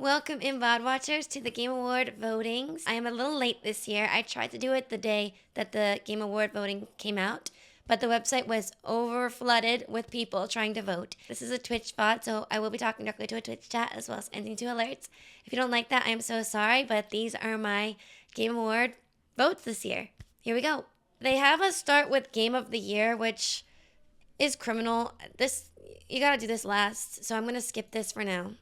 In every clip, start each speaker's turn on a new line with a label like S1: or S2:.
S1: Welcome in VOD watchers to the Game Award votings. I am a little late this year. I tried to do it the day that the Game Award voting came out, but the website was over flooded with people trying to vote. This is a Twitch VOD, so I will be talking directly to a Twitch chat as well as ending to alerts. If you don't like that, I am so sorry, but these are my Game Award votes this year. Here we go. They have us start with Game of the Year, which is criminal. You gotta do this last, so I'm gonna skip this for now.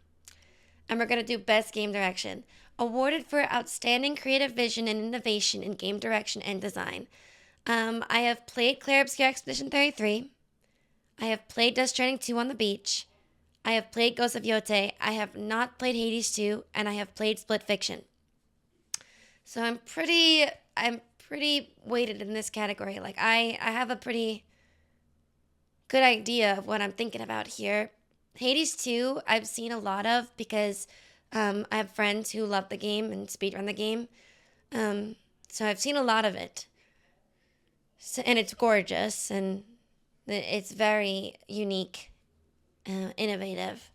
S1: And we're going to do Best Game Direction. Awarded for outstanding creative vision and innovation in game direction and design. I have played Clair Obscur Expedition 33. I have played Death Stranding 2 on the beach. I have played Ghost of Yotei. I have not played Hades 2, and I have played Split Fiction. So I'm pretty weighted in this category. Like I have a pretty good idea of what I'm thinking about here. Hades 2, I've seen a lot of because I have friends who love the game and speedrun the game. So I've seen a lot of it. So, and it's gorgeous and it's very unique, innovative.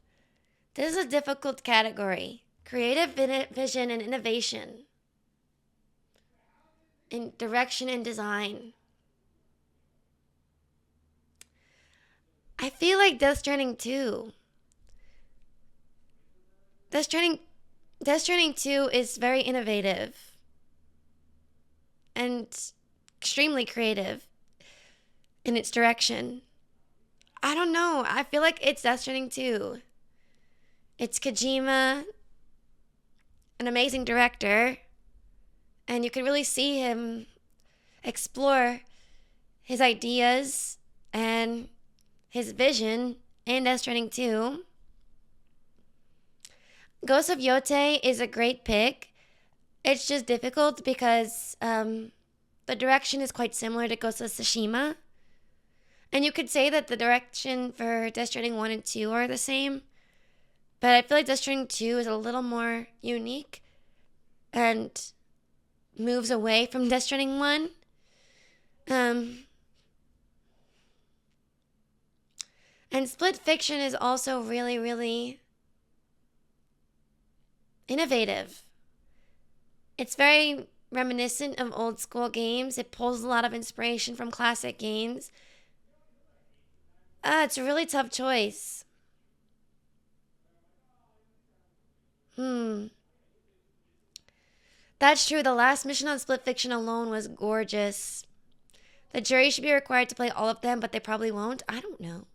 S1: This is a difficult category. Creative vision and innovation. In direction and design. I feel like Death Stranding 2. Death Stranding 2 is very innovative and extremely creative in its direction. I don't know. I feel like it's Death Stranding 2. It's Kojima, an amazing director, and you can really see him explore his ideas and his vision in Death Stranding 2. Ghost of Yotei is a great pick. It's just difficult because the direction is quite similar to Ghost of Tsushima. And you could say that the direction for Death Stranding 1 and 2 are the same. But I feel like Death Stranding 2 is a little more unique and moves away from Death Stranding 1. And Split Fiction is also really, really innovative. It's very reminiscent of old school games. It pulls a lot of inspiration from classic games. It's a really tough choice. That's true. The last mission on Split Fiction alone was gorgeous. The jury should be required to play all of them, but they probably won't. I don't know.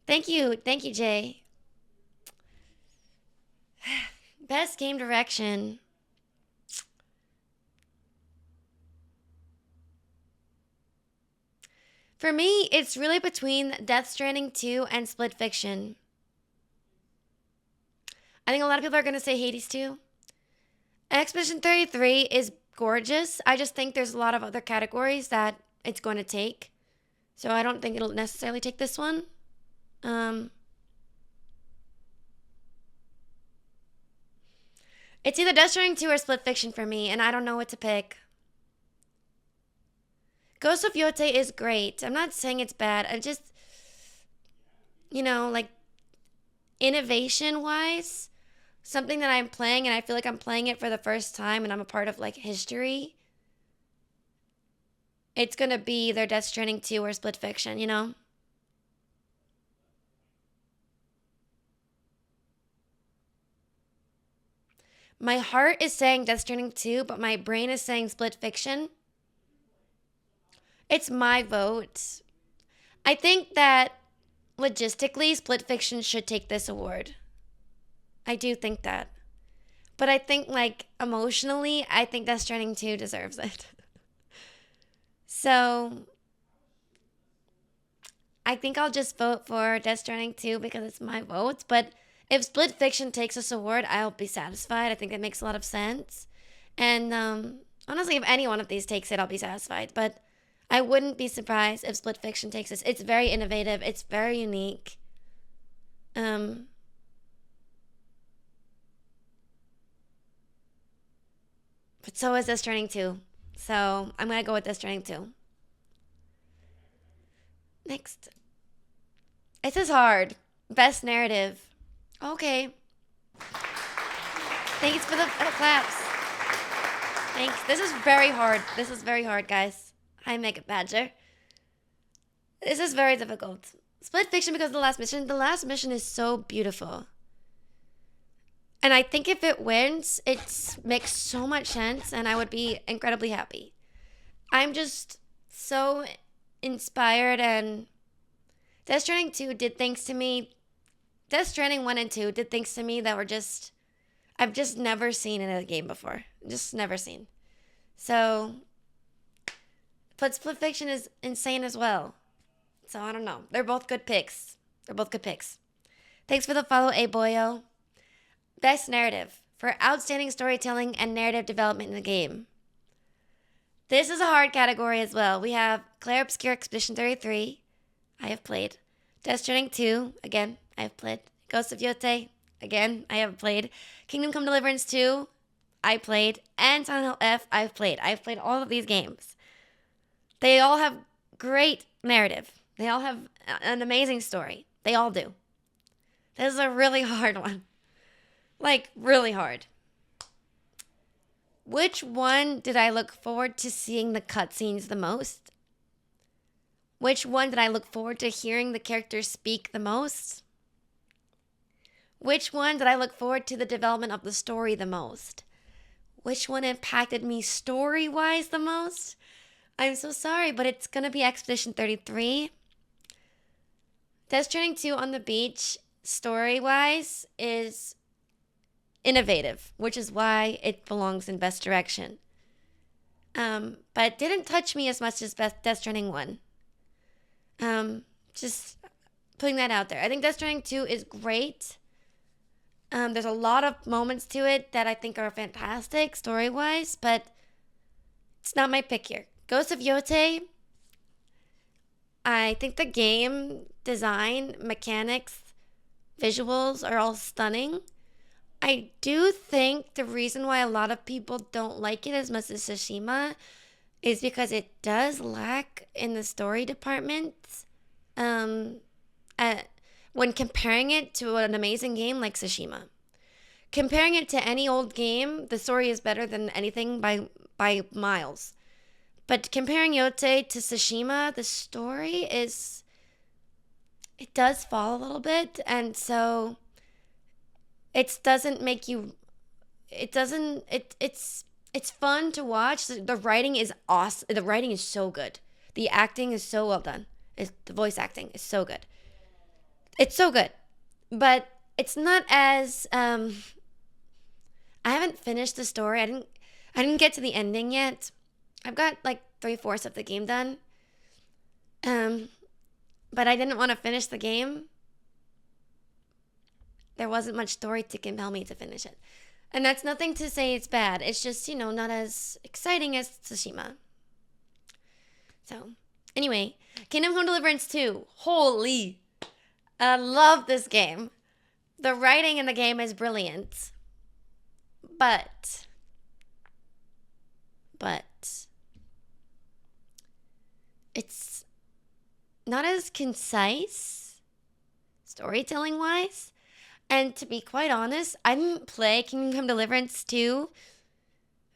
S1: Thank you, Jay. Best game direction. For me, it's really between Death Stranding 2 and Split Fiction. I think a lot of people are going to say Hades 2. Expedition 33 is gorgeous. I just think there's a lot of other categories that it's going to take. So I don't think it'll necessarily take this one. It's either Death Stranding 2 or Split Fiction for me, and I don't know what to pick. Ghost of Yotei is great. I'm not saying it's bad. I just, like, innovation-wise, something that I'm playing, and I feel like I'm playing it for the first time, and I'm a part of, like, history. It's gonna be either Death Stranding 2 or Split Fiction, My heart is saying Death Stranding 2, but my brain is saying Split Fiction. It's my vote. I think that logistically, Split Fiction should take this award. I do think that. But I think, like, emotionally, I think Death Stranding 2 deserves it. So, I think I'll just vote for Death Stranding 2 because it's my vote. But if Split Fiction takes this award, I'll be satisfied. I think that makes a lot of sense. And honestly, if any one of these takes it, I'll be satisfied. But I wouldn't be surprised if Split Fiction takes this. It's very innovative. It's very unique. But so is Death Stranding 2. So I'm going to go with Death Stranding 2. Next. This is hard. Best narrative. Okay. Thanks for the claps. Thanks. This is very hard. This is very hard, guys. Hi, Mega Badger. This is very difficult. Split Fiction because of the last mission. The last mission is so beautiful. And I think if it wins, it makes so much sense and I would be incredibly happy. I'm just so inspired, and Death Stranding 2 did things to me. Death Stranding 1 and 2 did things to me that were just, I've just never seen in a game before. Just never seen. So, but Split Fiction is insane as well. So I don't know. They're both good picks. Thanks for the follow, A-Boyo. Best narrative for outstanding storytelling and narrative development in the game. This is a hard category as well. We have Clair Obscur Expedition 33. I have played. Death Stranding 2. Again, I have played. Ghost of Yotei. Again, I have played. Kingdom Come Deliverance 2. I played. And Silent Hill F. I've played. I've played all of these games. They all have great narrative. They all have an amazing story. They all do. This is a really hard one. Like, really hard. Which one did I look forward to seeing the cutscenes the most? Which one did I look forward to hearing the characters speak the most? Which one did I look forward to the development of the story the most? Which one impacted me story-wise the most? I'm so sorry, but it's going to be Expedition 33. Death Stranding 2 on the beach, story-wise, is innovative, which is why it belongs in Best Direction. But it didn't touch me as much as Death Stranding 1. Just putting that out there. I think Death Stranding 2 is great. There's a lot of moments to it that I think are fantastic story-wise, but it's not my pick here. Ghost of Yotei, I think the game design, mechanics, visuals are all stunning. I do think the reason why a lot of people don't like it as much as Tsushima is because it does lack in the story department. When comparing it to an amazing game like Tsushima. Comparing it to any old game, the story is better than anything by miles. But comparing Yotei to Tsushima, the story is, it does fall a little bit, and so it doesn't make you, it's fun to watch. The writing is awesome. The writing is so good. The acting is so well done. The voice acting is so good. It's so good. But it's not as, I haven't finished the story. I didn't get to the ending yet. I've got like 3/4 of the game done. But I didn't want to finish the game. There wasn't much story to compel me to finish it. And that's nothing to say it's bad. It's just, not as exciting as Tsushima. So, anyway, Kingdom Come Deliverance 2. Holy. I love this game. The writing in the game is brilliant. But it's not as concise storytelling wise. And to be quite honest, I didn't play Kingdom Come Deliverance 2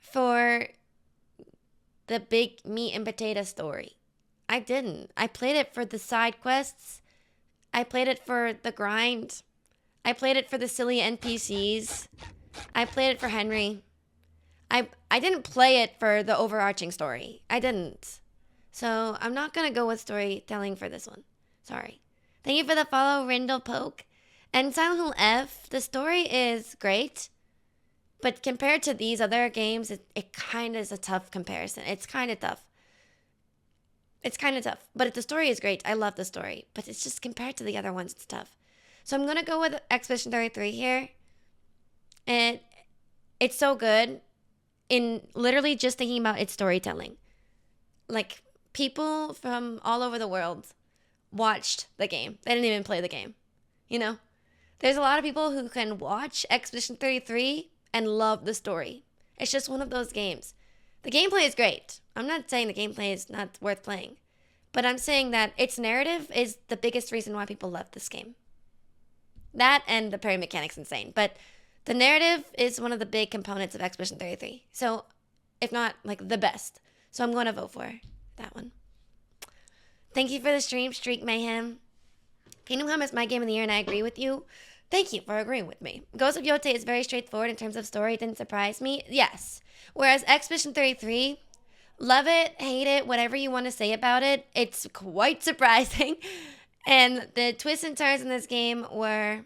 S1: for the big meat and potato story. I didn't. I played it for the side quests. I played it for the grind. I played it for the silly NPCs. I played it for Henry. I didn't play it for the overarching story. I didn't. So I'm not going to go with storytelling for this one. Sorry. Thank you for the follow, Rindle Poke. And Silent Hill F, the story is great. But compared to these other games, it kind of is a tough comparison. It's kind of tough. But the story is great. I love the story. But it's just compared to the other ones, it's tough. So I'm going to go with Expedition 33 here. And it's so good in literally just thinking about its storytelling. Like, people from all over the world watched the game. They didn't even play the game. There's a lot of people who can watch Expedition 33 and love the story. It's just one of those games. The gameplay is great. I'm not saying the gameplay is not worth playing. But I'm saying that its narrative is the biggest reason why people love this game. That and the parry mechanic's insane. But The narrative is one of the big components of Expedition 33. So, if not like the best. So I'm going to vote for that one. Thank you for the stream, Streak Mayhem. Kingdom Come is my game of the year, and I agree with you. Thank you for agreeing with me. Ghost of Yote is very straightforward in terms of story. It didn't surprise me. Yes. Whereas Expedition 33, love it, hate it, whatever you want to say about it, it's quite surprising. And the twists and turns in this game were,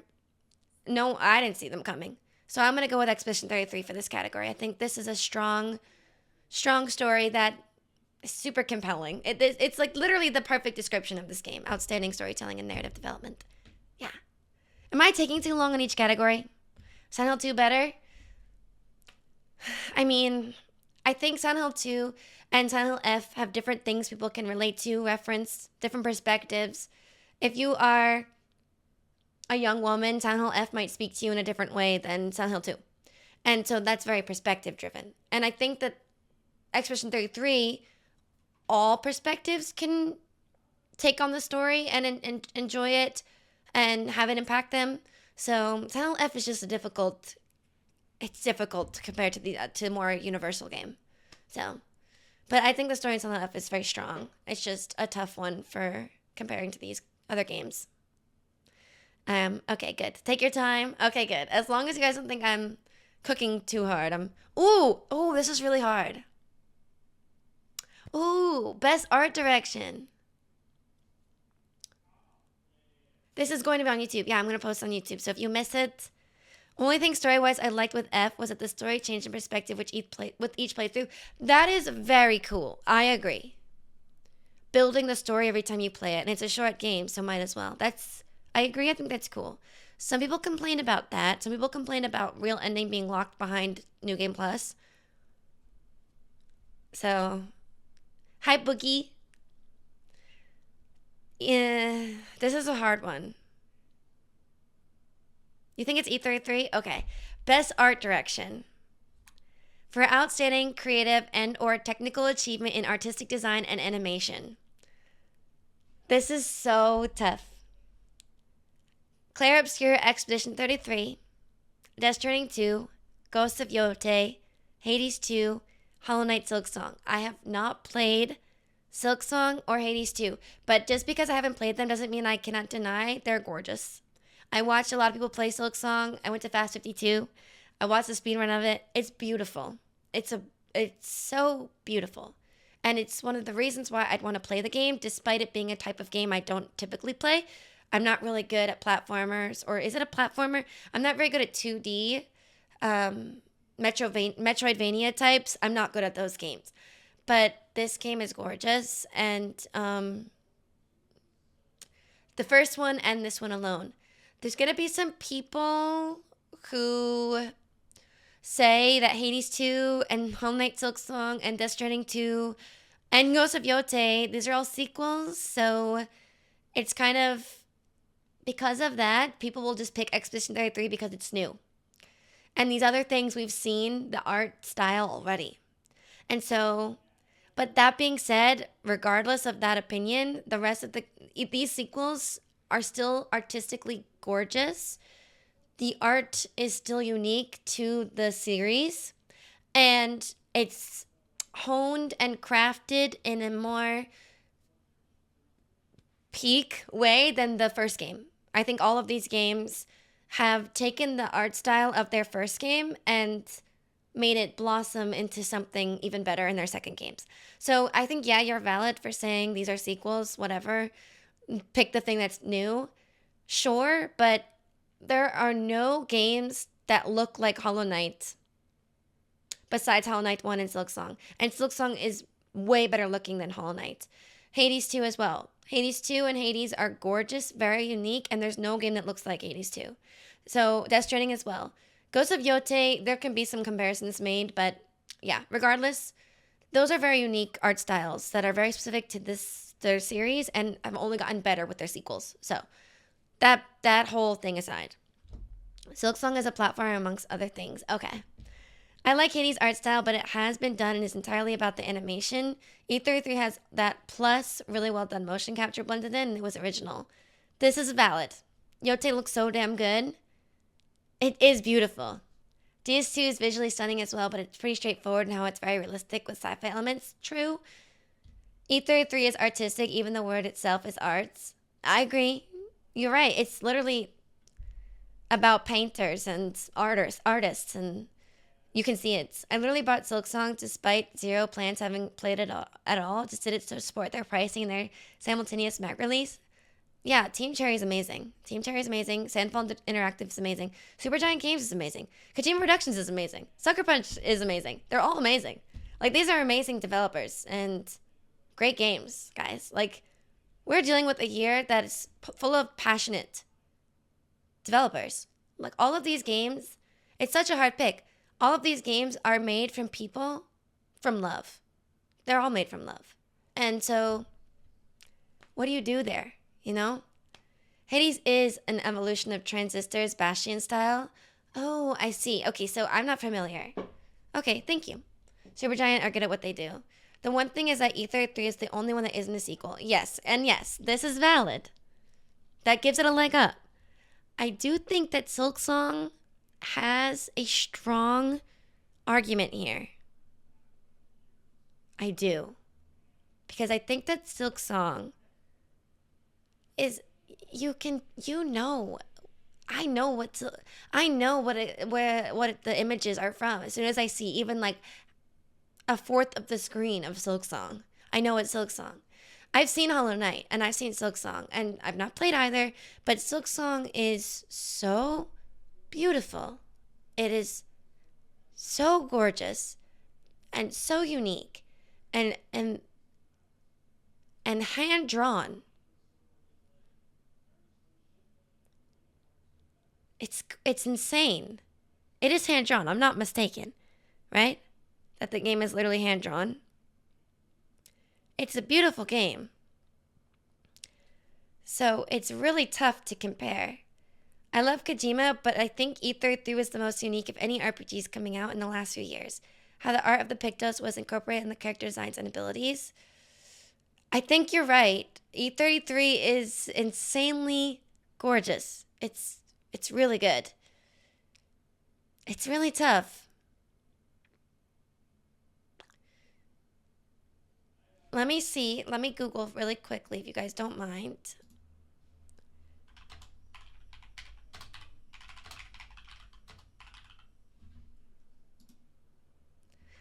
S1: no, I didn't see them coming. So I'm going to go with Expedition 33 for this category. I think this is a strong story that is super compelling. It's like literally the perfect description of this game. Outstanding storytelling and narrative development. Yeah. Am I taking too long on each category? Silent Hill 2 better? I mean, I think Silent Hill 2 and Silent Hill F have different things people can relate to, reference, different perspectives. If you are a young woman, Silent Hill F might speak to you in a different way than Silent Hill 2. And so that's very perspective driven. And I think that Expedition 33, all perspectives can take on the story and enjoy it and have it impact them. So Silent Hill F is just it's difficult compared to the more universal game. So, but I think the story in Silent Hill F is very strong. It's just a tough one for comparing to these other games. Okay, good. Take your time. Okay, good. As long as you guys don't think I'm cooking too hard. Ooh, this is really hard. Ooh, best art direction. This is going to be on YouTube. Yeah, I'm going to post on YouTube. So if you miss it, only thing story-wise I liked with F was that the story changed in perspective with each playthrough. That is very cool. I agree. Building the story every time you play it. And it's a short game, so might as well. I agree. I think that's cool. Some people complain about that. Some people complain about real ending being locked behind New Game Plus. So, hi, Boogie. Yeah, this is a hard one. You think it's E33? Okay. Best art direction. For outstanding creative and or technical achievement in artistic design and animation. This is so tough. Clair Obscur Expedition 33, Death Stranding 2, Ghost of Yote, Hades 2, Hollow Knight Silksong. I have not played Silksong or Hades 2, but just because I haven't played them doesn't mean I cannot deny they're gorgeous. I watched a lot of people play Silksong. I went to Fast 52. I watched the speedrun of it. It's beautiful. It's so beautiful. And it's one of the reasons why I'd want to play the game, despite it being a type of game I don't typically play. I'm not really good at platformers, or is it a platformer? I'm not very good at 2D Metroidvania types. I'm not good at those games. But this game is gorgeous, and the first one and this one alone. There's going to be some people who say that Hades 2 and Hollow Knight Silksong and Death Stranding 2 and Ghost of Yote, these are all sequels, so it's kind of, because of that, people will just pick Expedition 33 because it's new. And these other things, we've seen the art style already. And so, but that being said, regardless of that opinion, the rest of these sequels are still artistically gorgeous. The art is still unique to the series, and it's honed and crafted in a more peak way than the first game. I think all of these games have taken the art style of their first game and made it blossom into something even better in their second games. So I think, yeah, you're valid for saying these are sequels, whatever. Pick the thing that's new. Sure, but there are no games that look like Hollow Knight besides Hollow Knight 1 and Silksong. And Silksong is way better looking than Hollow Knight. Hades 2 as well. Hades 2 and Hades are gorgeous, very unique, and there's no game that looks like Hades 2. So Death Stranding as well. Ghost of Yote, there can be some comparisons made, but yeah, regardless, those are very unique art styles that are very specific to their series and have only gotten better with their sequels. So that whole thing aside. Silksong is a platform amongst other things. Okay. I like Hades' art style, but it has been done and is entirely about the animation. E33 has that plus really well done motion capture blended in, and it was original. This is valid. Yote looks so damn good. It is beautiful. DS2 is visually stunning as well, but it's pretty straightforward in how it's very realistic with sci-fi elements. True. E33 is artistic, even the word itself is arts. I agree. You're right. It's literally about painters and artists, and you can see it. I literally bought Silksong despite zero plans having played it at all. Just did it to support their pricing and their simultaneous Mac release. Yeah, Team Cherry is amazing. Team Cherry is amazing. Sandfall Interactive is amazing. Supergiant Games is amazing. Kojima Productions is amazing. Sucker Punch is amazing. They're all amazing. Like, these are amazing developers and great games, guys. Like, we're dealing with a year that is full of passionate developers. Like, all of these games, it's such a hard pick. All of these games are made from people from love. They're all made from love. And so, what do you do there? You know? Hades is an evolution of Transistor's Bastion style. Oh, I see. Okay, so I'm not familiar. Okay, thank you. Supergiant are good at what they do. The one thing is that E33 is the only one that isn't a sequel. Yes, and yes, this is valid. That gives it a leg up. I do think that Silksong has a strong argument here. I do. Because I think that Silksong is I know what the images are from. As soon as I see even like a fourth of the screen of Silksong, I know it's Silksong. I've seen Hollow Knight and I've seen Silksong, and I've not played either, but Silksong is so beautiful. It is so gorgeous and so unique and hand drawn. It's insane. It is hand drawn. I'm not mistaken, right? That the game is literally hand drawn. It's a beautiful game. So it's really tough to compare. I love Kojima, but I think E33 was the most unique of any RPGs coming out in the last few years. How the art of the Pictos was incorporated in the character designs and abilities. I think you're right. E33 is insanely gorgeous. It's really good. It's really tough. Let me see. Let me Google really quickly if you guys don't mind.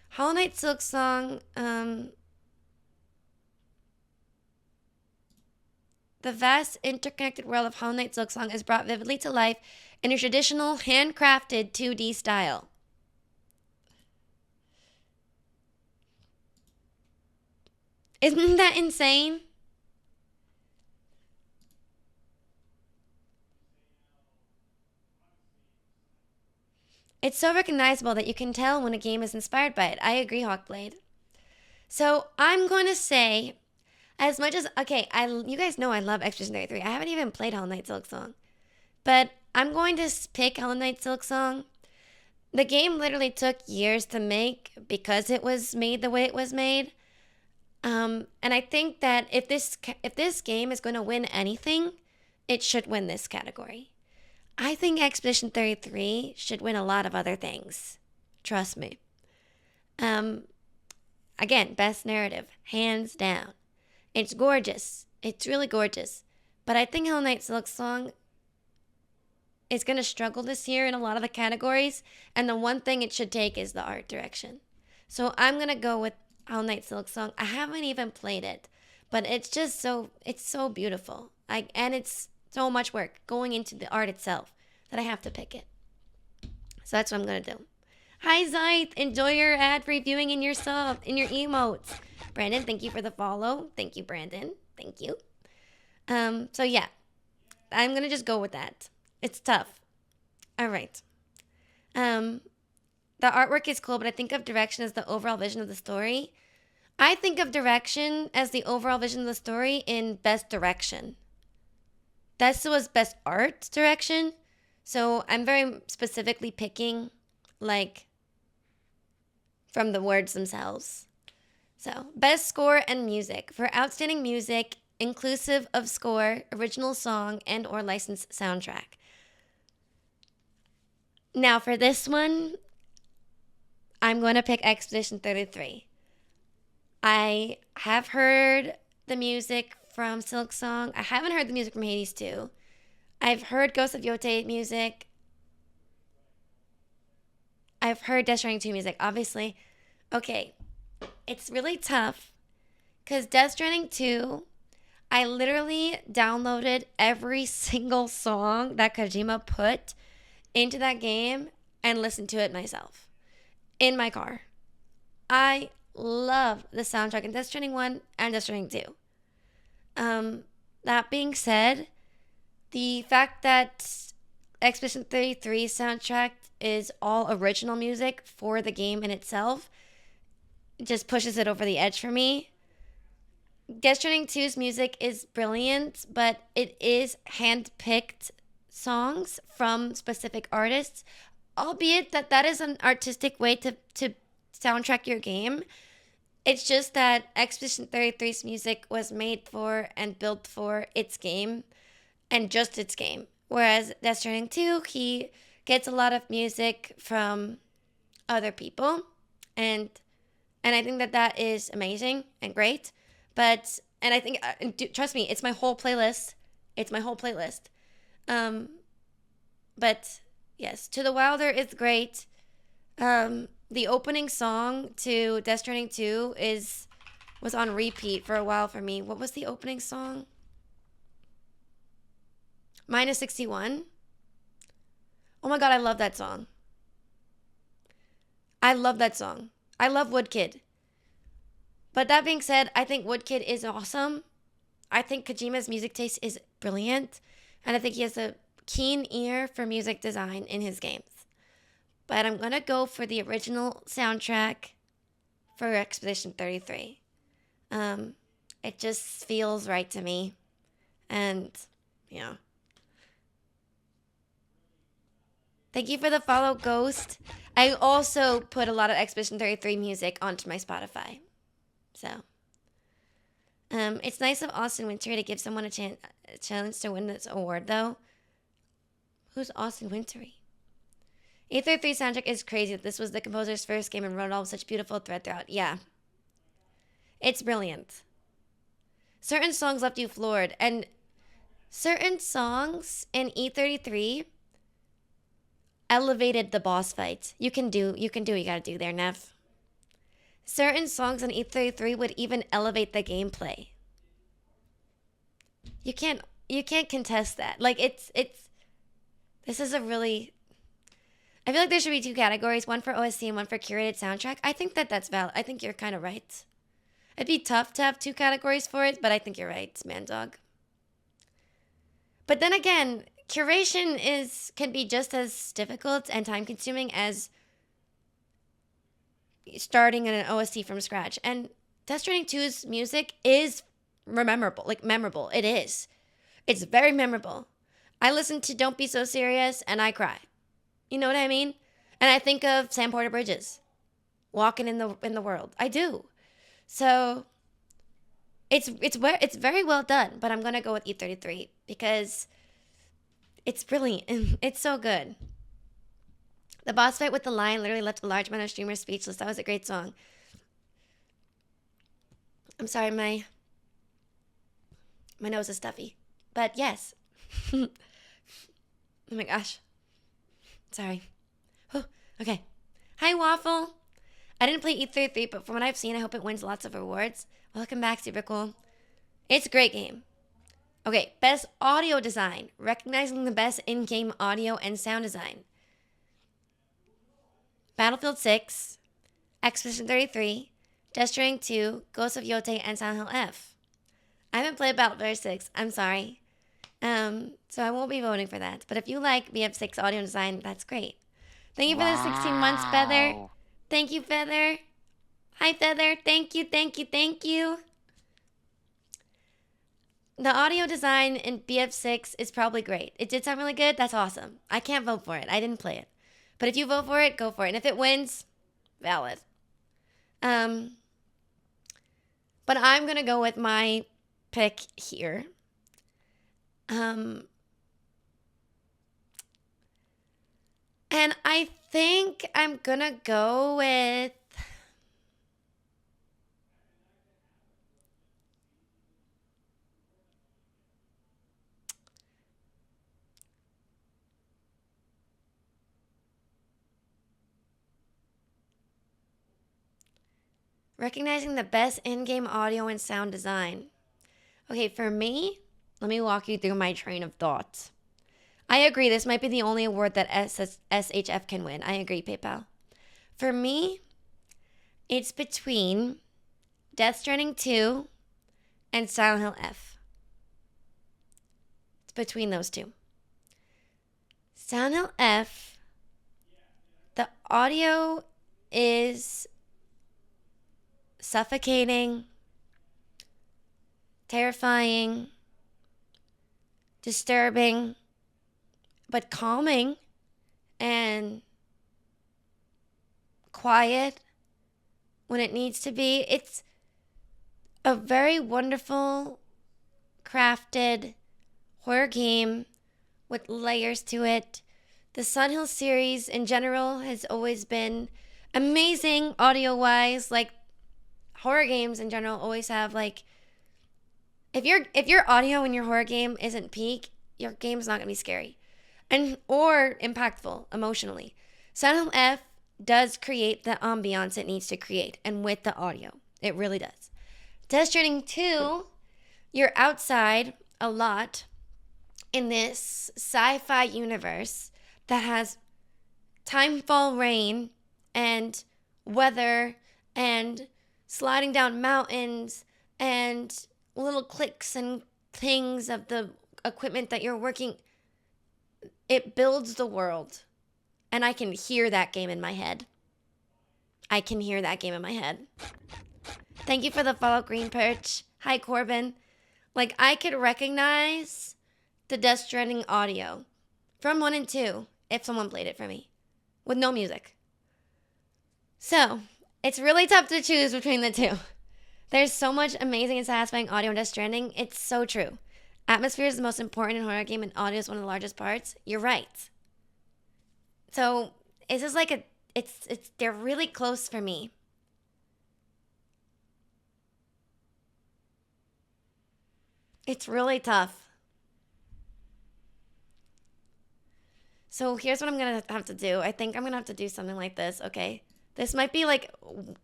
S1: Hollow Knight Silksong, the vast interconnected world of Hollow Knight Silksong is brought vividly to life in a traditional handcrafted 2D style. Isn't that insane? It's so recognizable that you can tell when a game is inspired by it. I agree, Hawkblade. So I'm going to say, as much as, okay, you guys know I love Expedition 33. I haven't even played Hollow Knight Silksong. But I'm going to pick Hollow Knight Silksong. The game literally took years to make because it was made the way it was made. And I think that if this game is going to win anything, it should win this category. I think Expedition 33 should win a lot of other things. Trust me. Again, best narrative, hands down. It's gorgeous. It's really gorgeous. But I think Hollow Knight Silksong is going to struggle this year in a lot of the categories. And the one thing it should take is the art direction. So I'm going to go with Hollow Knight Silksong. I haven't even played it. But it's so beautiful. And it's so much work going into the art itself that I have to pick it. So that's what I'm going to do. Hi, Zyth. Enjoy your ad reviewing in your sub, in your emotes. Brandon, thank you for the follow. Thank you, Brandon. Thank you. So yeah, I'm going to just go with that. It's tough. All right. The artwork is cool, but I think of direction as the overall vision of the story. I think of direction as the overall vision of the story in best direction. That was best art direction. So I'm very specifically picking, like, from the words themselves. So, best score and music. For outstanding music, inclusive of score, original song, and or licensed soundtrack. Now, for this one, I'm going to pick Expedition 33. I have heard the music from Silk Song. I haven't heard the music from Hades 2. I've heard Ghost of Yote music. I've heard Death Stranding 2 music, obviously. Okay, it's really tough because Death Stranding 2, I literally downloaded every single song that Kojima put into that game and listened to it myself in my car. I love the soundtrack in Death Stranding 1 and Death Stranding 2. That being said, the fact that Expedition 33 soundtrack is all original music for the game in itself just pushes it over the edge for me. Death Stranding 2's music is brilliant, but it is hand-picked songs from specific artists, albeit that is an artistic way to soundtrack your game. It's just that Expedition 33's music was made for and built for its game and just its game. Whereas Death Stranding 2, he gets a lot of music from other people, and I think that is amazing and great. But and I think trust me, it's my whole playlist. It's my whole playlist. But yes, To the Wilder is great. The opening song to Death Stranding 2 was on repeat for a while for me. What was the opening song? Minus 61. Oh my god, I love that song. I love that song. I love Woodkid. But that being said, I think Woodkid is awesome. I think Kojima's music taste is brilliant. And I think he has a keen ear for music design in his games. But I'm going to go for the original soundtrack for Expedition 33. It just feels right to me. And, yeah. Thank you for the follow, Ghost. I also put a lot of Expedition 33 music onto my Spotify. So, it's nice of Austin Wintory to give someone a chance to win this award, though. Who's Austin Wintory? E33 soundtrack is crazy. This was the composer's first game and wrote all such beautiful thread throughout. Yeah. It's brilliant. Certain songs left you floored, and certain songs in E33 elevated the boss fight. You can do what you gotta do there, Nev. Certain songs in E33 would even elevate the gameplay. You can't contest that. Like this is a really, I feel like there should be two categories, one for OST and one for curated soundtrack. I think that's valid. I think you're kind of right. It'd be tough to have two categories for it, but I think you're right, Mandog. But then again, curation can be just as difficult and time consuming as starting an OST from scratch. And Death Stranding 2's music is memorable. It is. It's very memorable. I listen to Don't Be So Serious and I cry. You know what I mean? And I think of Sam Porter Bridges walking in the world. I do. So it's very well done, but I'm going to go with E33 because it's brilliant. It's so good. The boss fight with the lion literally left a large amount of streamers speechless. That was a great song. I'm sorry, my nose is stuffy. But yes. Oh my gosh. Sorry. Oh, okay. Hi, Waffle. I didn't play E33, but from what I've seen, I hope it wins lots of awards. Welcome back, super cool. It's a great game. Okay, best audio design. Recognizing the best in-game audio and sound design. Battlefield 6, Expedition 33, Death Stranding 2, Ghost of Yote, and Silent Hill F. I haven't played Battlefield 6. I'm sorry. So I won't be voting for that. But if you like BF6 audio design, that's great. Thank you for the 16 months, Feather. Thank you, Feather. Hi, Feather. Thank you, thank you, thank you. The audio design in BF6 is probably great. It did sound really good. That's awesome. I can't vote for it. I didn't play it. But if you vote for it, go for it. And if it wins, valid. But I'm going to go with my pick here. And I think I'm gonna go with recognizing the best in-game audio and sound design. Okay, for me, let me walk you through my train of thoughts. I agree, this might be the only award that SHF can win. I agree, PayPal. For me, it's between Death Stranding 2 and Silent Hill F. It's between those two. Silent Hill F, the audio is suffocating, terrifying, disturbing, but calming and quiet when it needs to be. It's a very wonderful, crafted horror game with layers to it. The Silent Hill series in general has always been amazing audio-wise. Like, horror games in general always have, like, if your audio in your horror game isn't peak, your game's not gonna be scary and or impactful emotionally. Silent Hill F does create the ambiance it needs to create, and with the audio, it really does. Death Stranding 2, you're outside a lot in this sci-fi universe that has timefall rain and weather and sliding down mountains and little clicks and things of the equipment that you're working. It builds the world. And I can hear that game in my head. I can hear that game in my head. Thank you for the follow, Green Perch. Hi, Corbin. Like, I could recognize the Death Stranding audio from 1 and 2 if someone played it for me with no music. So, it's really tough to choose between the two. There's so much amazing and satisfying audio in Death Stranding. It's so true. Atmosphere is the most important in a horror game, and audio is one of the largest parts. You're right. So, it's just like they're really close for me. It's really tough. So here's what I'm going to have to do. I think I'm going to have to do something like this, okay? This might be, like,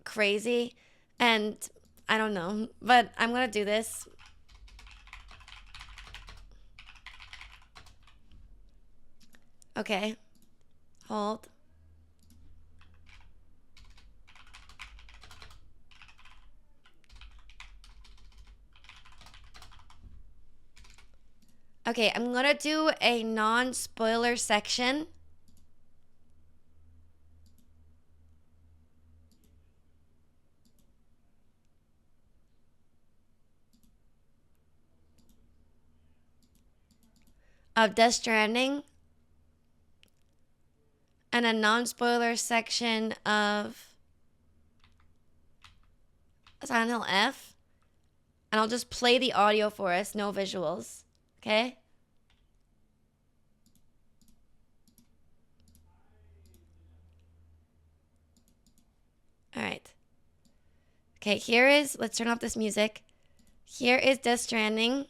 S1: crazy, and I don't know, but I'm going to do this. Okay. Hold. Okay, I'm going to do a non-spoiler section. Of Death Stranding. And a non-spoiler section of Silent Hill F. And I'll just play the audio for us, no visuals. Okay? Alright. Okay, let's turn off this music. Here is Death Stranding.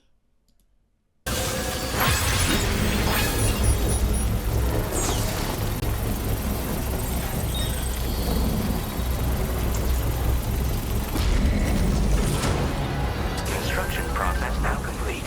S2: Construction process now complete.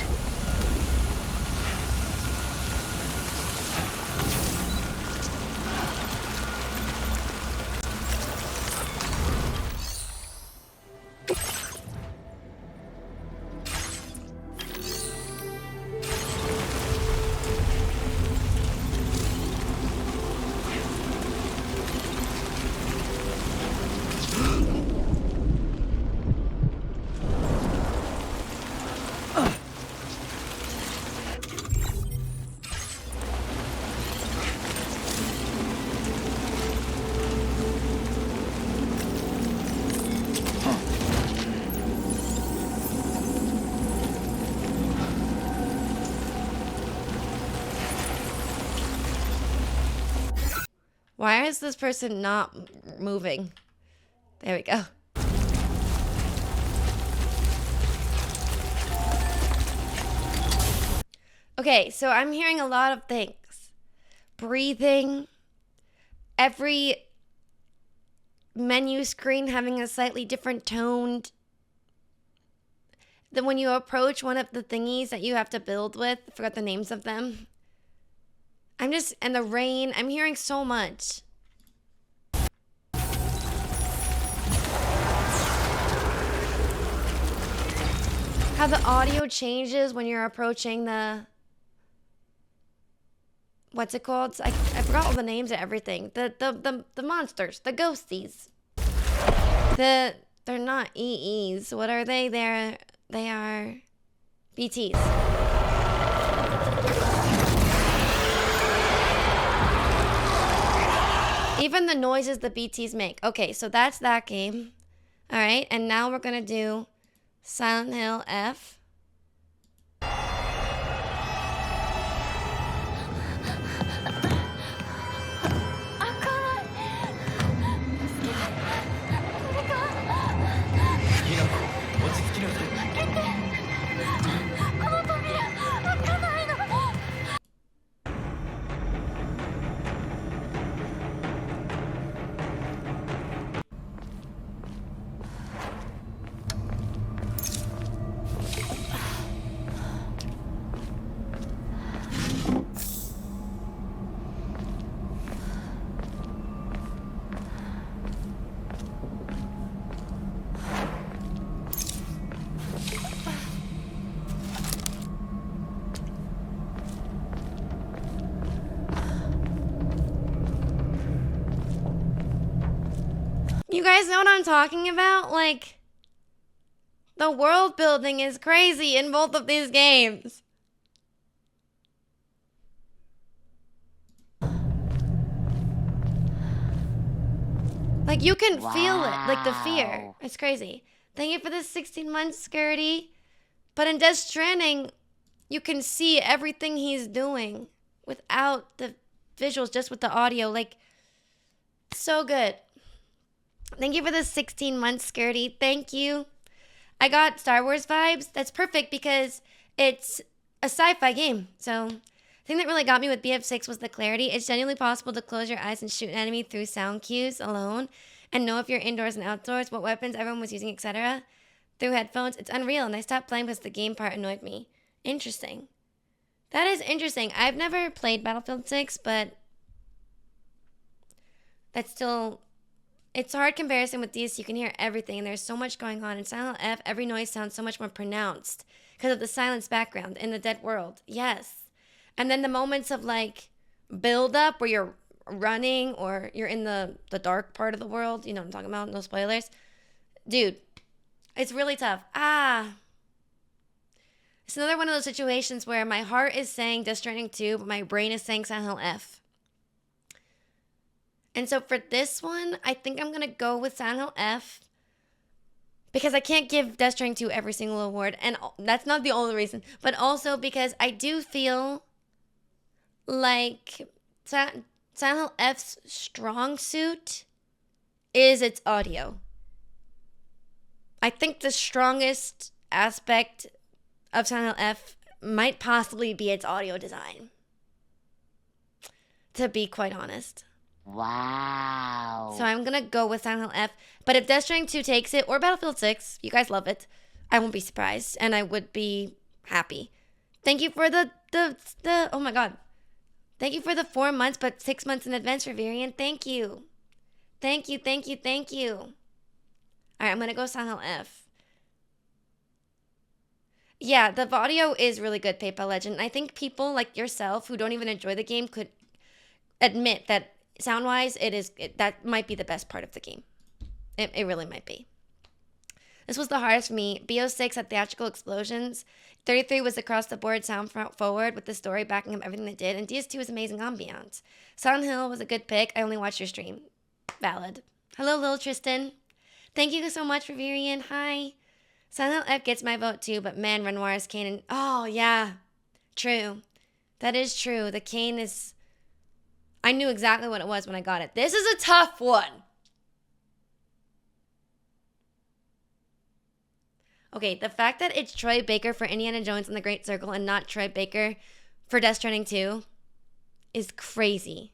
S1: Why is this person not moving? There we go. Okay, so I'm hearing a lot of things. Breathing, every menu screen having a slightly different tone. Then when you approach one of the thingies that you have to build with, I forgot the names of them. And the rain, I'm hearing so much. How the audio changes when you're approaching the, what's it called? I forgot all the names of everything. The monsters, the ghosties. They're not EEs. What are they? They are BTs. Even the noises the BTs make. Okay, so that's that game. All right, and now we're gonna do Silent Hill F. You guys know what I'm talking about? Like, the world building is crazy in both of these games. Like, you can feel it, like the fear. It's crazy. Thank you for the 16 months, Skirty. But in Death Stranding, you can see everything he's doing without the visuals, just with the audio. Like, so good. Thank you for the 16 months, Skirty. Thank you. I got Star Wars vibes. That's perfect because it's a sci-fi game. So the thing that really got me with BF6 was the clarity. It's genuinely possible to close your eyes and shoot an enemy through sound cues alone and know if you're indoors and outdoors, what weapons everyone was using, etc. through headphones. It's unreal, and I stopped playing because the game part annoyed me. Interesting. That is interesting. I've never played Battlefield 6, but that's still... It's a hard comparison with these. You can hear everything, and there's so much going on. In Silent F, every noise sounds so much more pronounced because of the silence background in the dead world. Yes. And then the moments of, like, build-up where you're running or you're in the dark part of the world. You know what I'm talking about? No spoilers. Dude, it's really tough. It's another one of those situations where my heart is saying Death Stranding 2, but my brain is saying Silent Hill F. And so for this one, I think I'm going to go with Silent Hill F because I can't give Death Stranding 2 every single award. And that's not the only reason, but also because I do feel like Silent Hill F's strong suit is its audio. I think the strongest aspect of Silent Hill F might possibly be its audio design, to be quite honest.
S3: Wow.
S1: So I'm going to go with Silent Hill F. But if Death Stranding 2 takes it, or Battlefield 6, you guys love it, I won't be surprised. And I would be happy. Thank you for the oh my God. Thank you for the 4 months, but 6 months in advance, Reverian. Thank you. Thank you, thank you, thank you. All right, I'm going to go Silent Hill F. Yeah, the audio is really good, PayPal Legend. I think people like yourself who don't even enjoy the game could admit that sound-wise, that might be the best part of the game. It really might be. This was the hardest for me. BO6 had theatrical explosions. 33 was across-the-board sound forward with the story backing up everything it did. And DS2 was amazing ambiance. Silent Hill was a good pick. I only watched your stream. Valid. Hello, Lil Tristan. Thank you so much, Reverian. Hi. Silent Hill F gets my vote too, but man, Renoir's cane. Oh, yeah. True. That is true. The cane is... I knew exactly what it was when I got it. This is a tough one. Okay, the fact that it's Troy Baker for Indiana Jones and the Great Circle and not Troy Baker for Death Stranding 2 is crazy.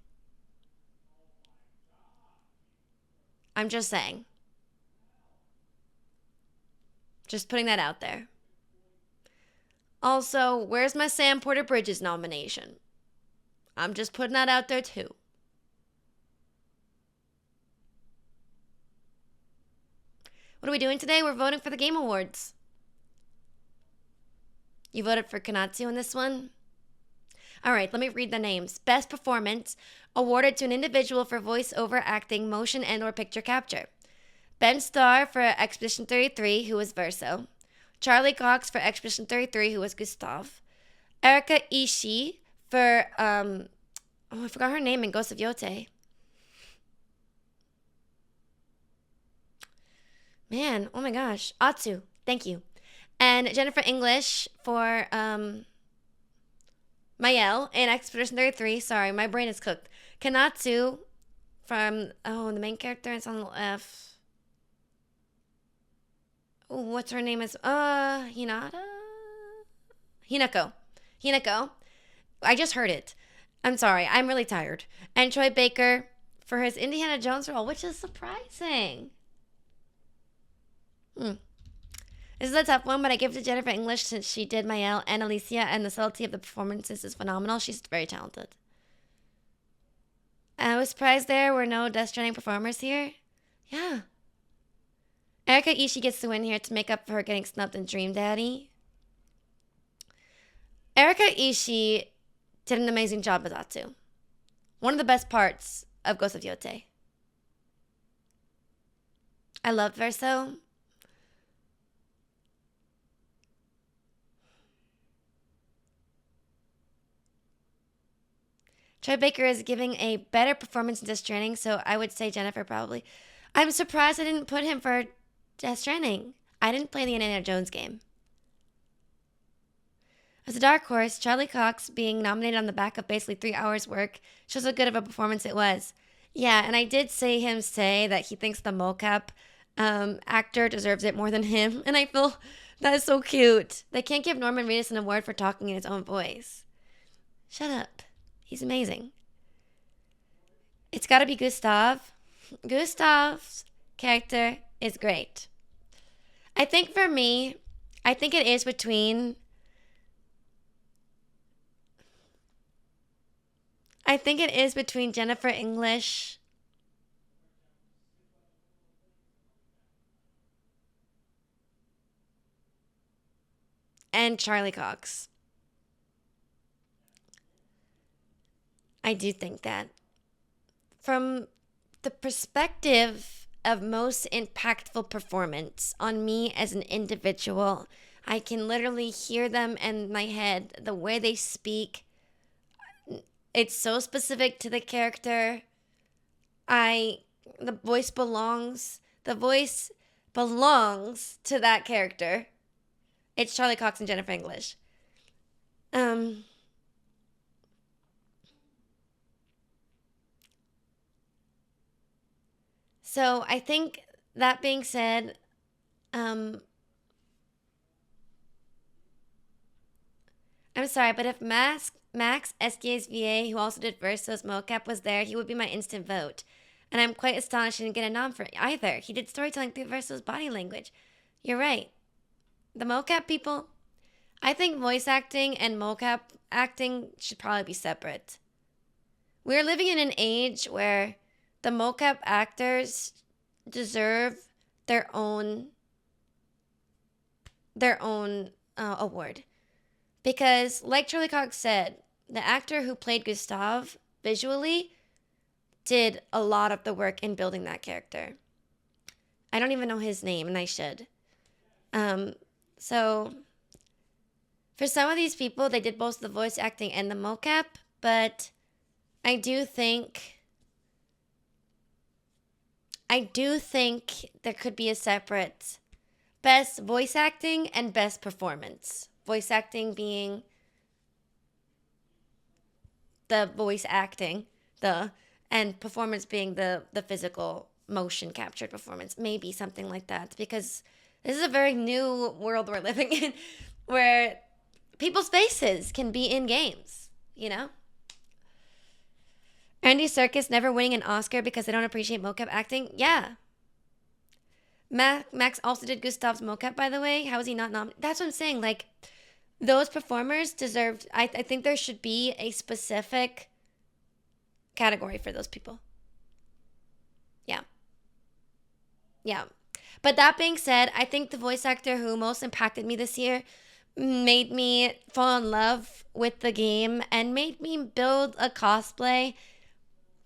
S1: I'm just saying. Just putting that out there. Also, where's my Sam Porter Bridges nomination? I'm just putting that out there too. What are we doing today? We're voting for the Game Awards. You voted for Konatsu in this one? All right, let me read the names. Best Performance, awarded to an individual for voice-over acting, motion, and/or picture capture. Ben Starr for Expedition 33, who was Verso. Charlie Cox for Expedition 33, who was Gustav. Erika Ishii for, I forgot her name in Ghost of Yote. Man, oh my gosh. Atsu, thank you. And Jennifer English for Mayel in Expedition 33. Sorry, my brain is cooked. Konatsu from, the main character is on the left. Oh, what's her name is? Hinata? Hinako. I just heard it. I'm sorry, I'm really tired. And Troy Baker for his Indiana Jones role, which is surprising. This is a tough one, but I give it to Jennifer English since she did Mayel and Alicia, and the subtlety of the performances is phenomenal. She's very talented. I was surprised there were no Death Stranding performers here. Yeah. Erika Ishii gets to win here to make up for her getting snubbed in Dream Daddy. Erika Ishii did an amazing job as Atsu. One of the best parts of Ghost of Yote. I loved Verso. Troy Baker is giving a better performance in Death Stranding, so I would say Jennifer probably. I'm surprised I didn't put him for Death Stranding. I didn't play the Indiana Jones game. As a dark horse, Charlie Cox being nominated on the back of basically 3 hours work shows how good of a performance it was. Yeah, and I did see him say that he thinks the mocap actor deserves it more than him, and I feel that is so cute. They can't give Norman Reedus an award for talking in his own voice. Shut up. He's amazing. It's got to be Gustav. Gustav's character is great. I think for me, it is between... Jennifer English and Charlie Cox. I do think that. From the perspective of most impactful performance on me as an individual, I can literally hear them in my head, the way they speak. It's so specific to the character. The voice belongs to that character. It's Charlie Cox and Jennifer English. So I think that being said, I'm sorry, but if Max SKSVA, who also did Verso's mocap, was there, he would be my instant vote. And I'm quite astonished he didn't get a nom for either. He did storytelling through Verso's body language. You're right. The mocap people, I think voice acting and mocap acting should probably be separate. We're living in an age where the mocap actors deserve their own award. Because, like Charlie Cox said, the actor who played Gustav visually did a lot of the work in building that character. I don't even know his name, and I should. So, for some of these people, they did both the voice acting and the mocap, but I do think there could be a separate best voice acting and best performance. Voice acting being the voice acting. and performance being the physical motion captured performance, maybe something like that, because this is a very new world we're living in where people's faces can be in games, you know? Andy Serkis never winning an Oscar because they don't appreciate mocap acting. Yeah. Max also did Gustav's mocap, by the way. How is he not nominated? That's what I'm saying. Like, those performers deserved. I think there should be a specific category for those people. Yeah. Yeah. But that being said, I think the voice actor who most impacted me this year made me fall in love with the game and made me build a cosplay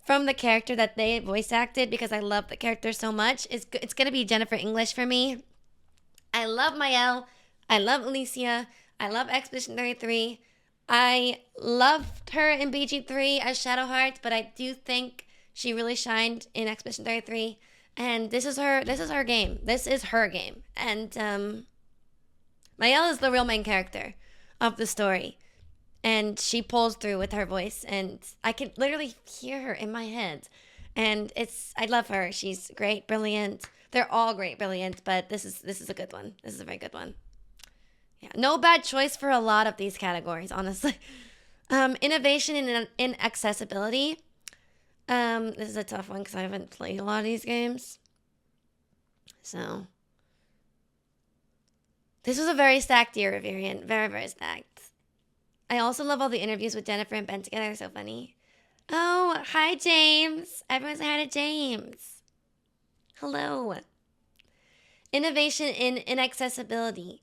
S1: from the character that they voice acted because I love the character so much. It's going to be Jennifer English for me. I love Mael. I love Alicia. I love Expedition 33. I loved her in BG3 as Shadowheart, but I do think she really shined in Expedition 33. And this is her game. This is her game. And Mael is the real main character of the story. And she pulls through with her voice, and I can literally hear her in my head. And I love her. She's great, brilliant. They're all great, brilliant, but this is a good one. This is a very good one. Yeah, no bad choice for a lot of these categories, honestly. Innovation in accessibility. This is a tough one because I haven't played a lot of these games. So this was a very stacked year, Riverian. Very, very stacked. I also love all the interviews with Jennifer and Ben together. They're so funny. Oh, hi, James. Everyone say hi to James. Hello. Innovation in inaccessibility.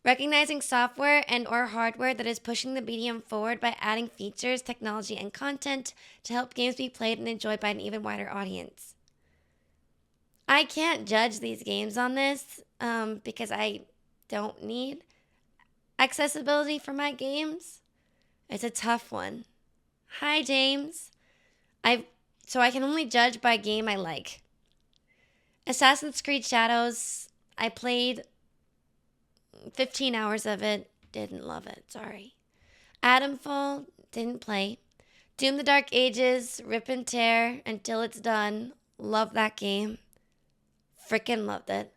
S1: Recognizing software and or hardware that is pushing the medium forward by adding features, technology, and content to help games be played and enjoyed by an even wider audience. I can't judge these games on this because I don't need accessibility for my games. It's a tough one. Hi, James. So I can only judge by game I like. Assassin's Creed Shadows, I played 15 hours of it. Didn't love it, sorry. Adamfall, didn't play. Doom the Dark Ages, rip and tear until it's done. Love that game. Freaking loved it.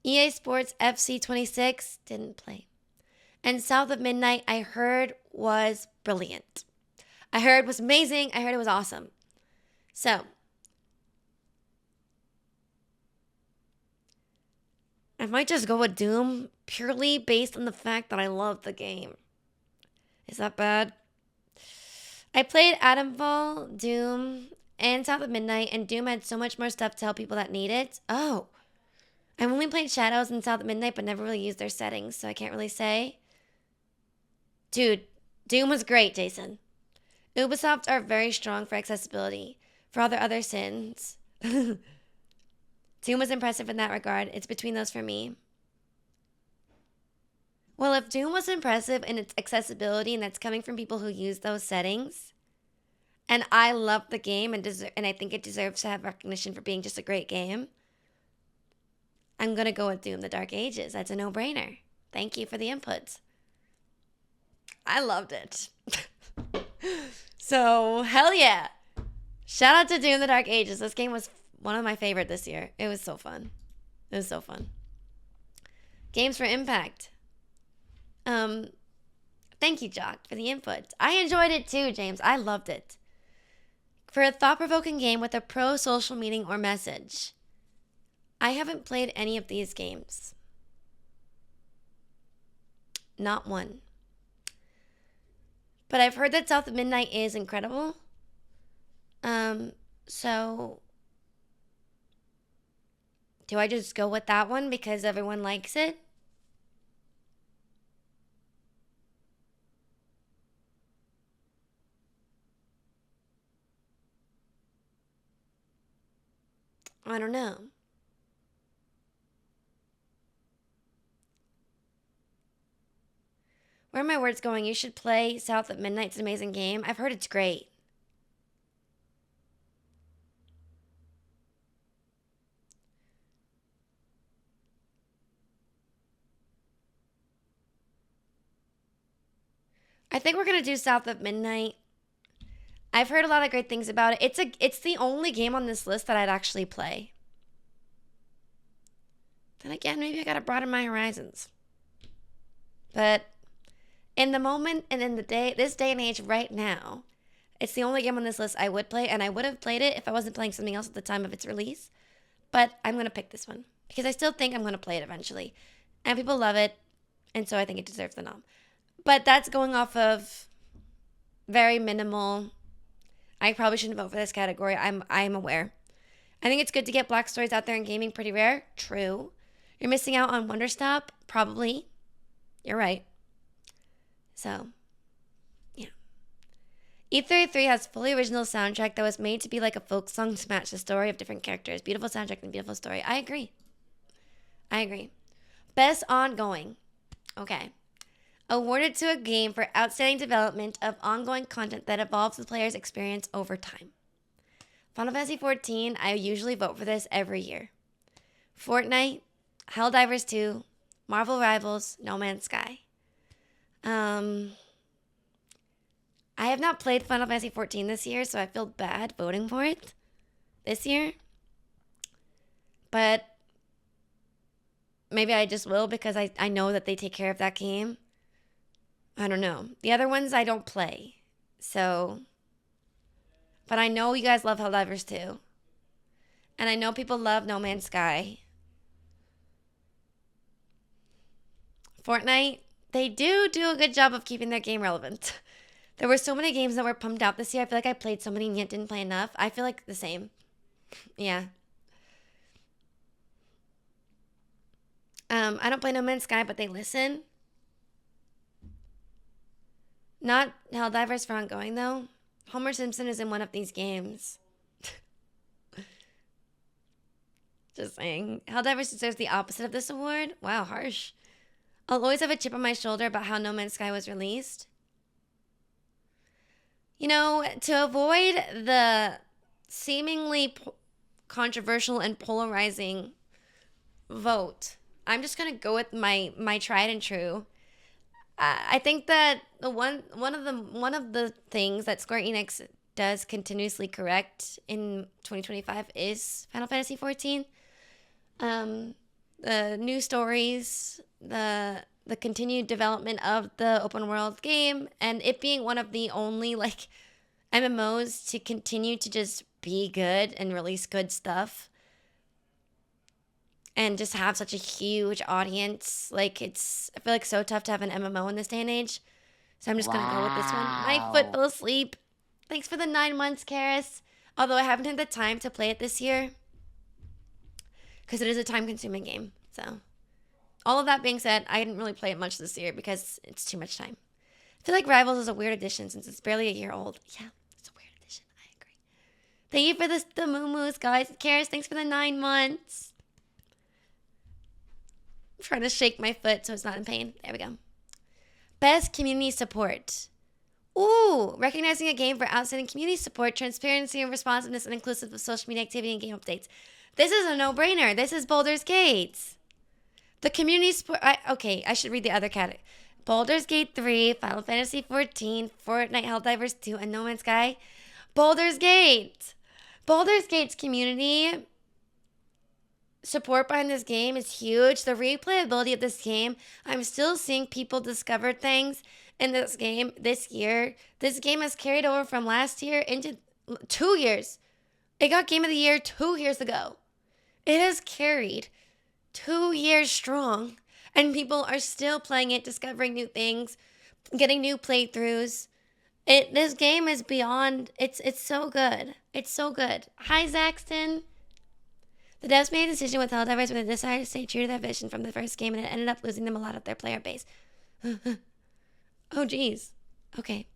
S1: EA Sports FC 26, didn't play. And South of Midnight, I heard was brilliant. I heard was amazing. I heard it was awesome. So, I might just go with Doom purely based on the fact that I love the game. Is that bad? I played Adamfall, Doom, and South of Midnight, and Doom had so much more stuff to help people that need it. Oh, I've only played Shadows and South of Midnight, but never really used their settings, so I can't really say. Dude, Doom was great, Jason. Ubisoft are very strong for accessibility. For all their other sins. Doom was impressive in that regard. It's between those for me. Well, if Doom was impressive in its accessibility and that's coming from people who use those settings, and I love the game and I think it deserves to have recognition for being just a great game, I'm going to go with Doom the Dark Ages. That's a no-brainer. Thank you for the input. I loved it. So, hell yeah. Shout out to Doom the Dark Ages. This game was one of my favorite this year. It was so fun. It was so fun. Games for Impact. Thank you, Jock, for the input. I enjoyed it too, James. I loved it. For a thought-provoking game with a pro-social meaning or message. I haven't played any of these games. Not one. But I've heard that South of Midnight is incredible. So do I just go with that one because everyone likes it? I don't know. Where are my words going? You should play South of Midnight. It's an amazing game. I've heard it's great. I think we're going to do South of Midnight. I've heard a lot of great things about it. It's the only game on this list that I'd actually play. Then again, maybe I gotta broaden my horizons. But in the moment and in this day and age right now, it's the only game on this list I would play, and I would have played it if I wasn't playing something else at the time of its release. But I'm gonna pick this one because I still think I'm gonna play it eventually, and people love it, and so I think it deserves the nom. But that's going off of very minimal. I probably shouldn't vote for this category. I'm aware. I think it's good to get black stories out there in gaming. Pretty rare. True. You're missing out on Wonder Stop. Probably. You're right. So, yeah. E33 has fully original soundtrack that was made to be like a folk song to match the story of different characters. Beautiful soundtrack and beautiful story. I agree. Best ongoing. Okay. Awarded to a game for outstanding development of ongoing content that evolves the player's experience over time. Final Fantasy XIV, I usually vote for this every year. Fortnite, Helldivers 2, Marvel Rivals, No Man's Sky. I have not played Final Fantasy XIV this year, so I feel bad voting for it this year. But maybe I just will because I know that they take care of that game. I don't know. The other ones I don't play. So, but I know you guys love Helldivers 2. And I know people love No Man's Sky. Fortnite, they do a good job of keeping their game relevant. There were so many games that were pumped out this year. I feel like I played so many and yet didn't play enough. I feel like the same. Yeah. I don't play No Man's Sky, but they listen. Not Helldivers for ongoing, though. Homer Simpson is in one of these games. Just saying. Helldivers deserves the opposite of this award. Wow, harsh. I'll always have a chip on my shoulder about how No Man's Sky was released. You know, to avoid the seemingly controversial and polarizing vote, I'm just going to go with my tried and true. I think that one of the things that Square Enix does continuously correct in 2025 is Final Fantasy XIV. The new stories, the continued development of the open world game, and it being one of the only like MMOs to continue to just be good and release good stuff. And just have such a huge audience. Like, I feel like so tough to have an MMO in this day and age. So I'm just going to go with this one. My foot fell asleep. Thanks for the 9 months, Karis. Although I haven't had the time to play it this year. Because it is a time-consuming game. So, all of that being said, I didn't really play it much this year because it's too much time. I feel like Rivals is a weird addition since it's barely a year old. Yeah, it's a weird addition. I agree. Thank you for the moo-moos, guys. Karis, thanks for the 9 months. I'm trying to shake my foot so it's not in pain. There we go. Best community support. Ooh, recognizing a game for outstanding community support, transparency and responsiveness, and inclusive of social media activity and game updates. This is a no-brainer. This is Baldur's Gate. The community support. I should read the other category. Baldur's Gate 3, Final Fantasy XIV, Fortnite, Helldivers 2, and No Man's Sky. Baldur's Gate. Baldur's Gate's community support behind this game is huge. The replayability of this game, I'm still seeing people discover things in this game this year. This game has carried over from last year into 2 years. It got Game of the Year 2 years ago. It has carried 2 years strong, and people are still playing it, discovering new things, getting new playthroughs. This game is beyond, it's so good. It's so good. Hi, Zaxton. The devs made a decision with Helldivers when they decided to stay true to their vision from the first game, and it ended up losing them a lot of their player base. Oh, geez. Okay.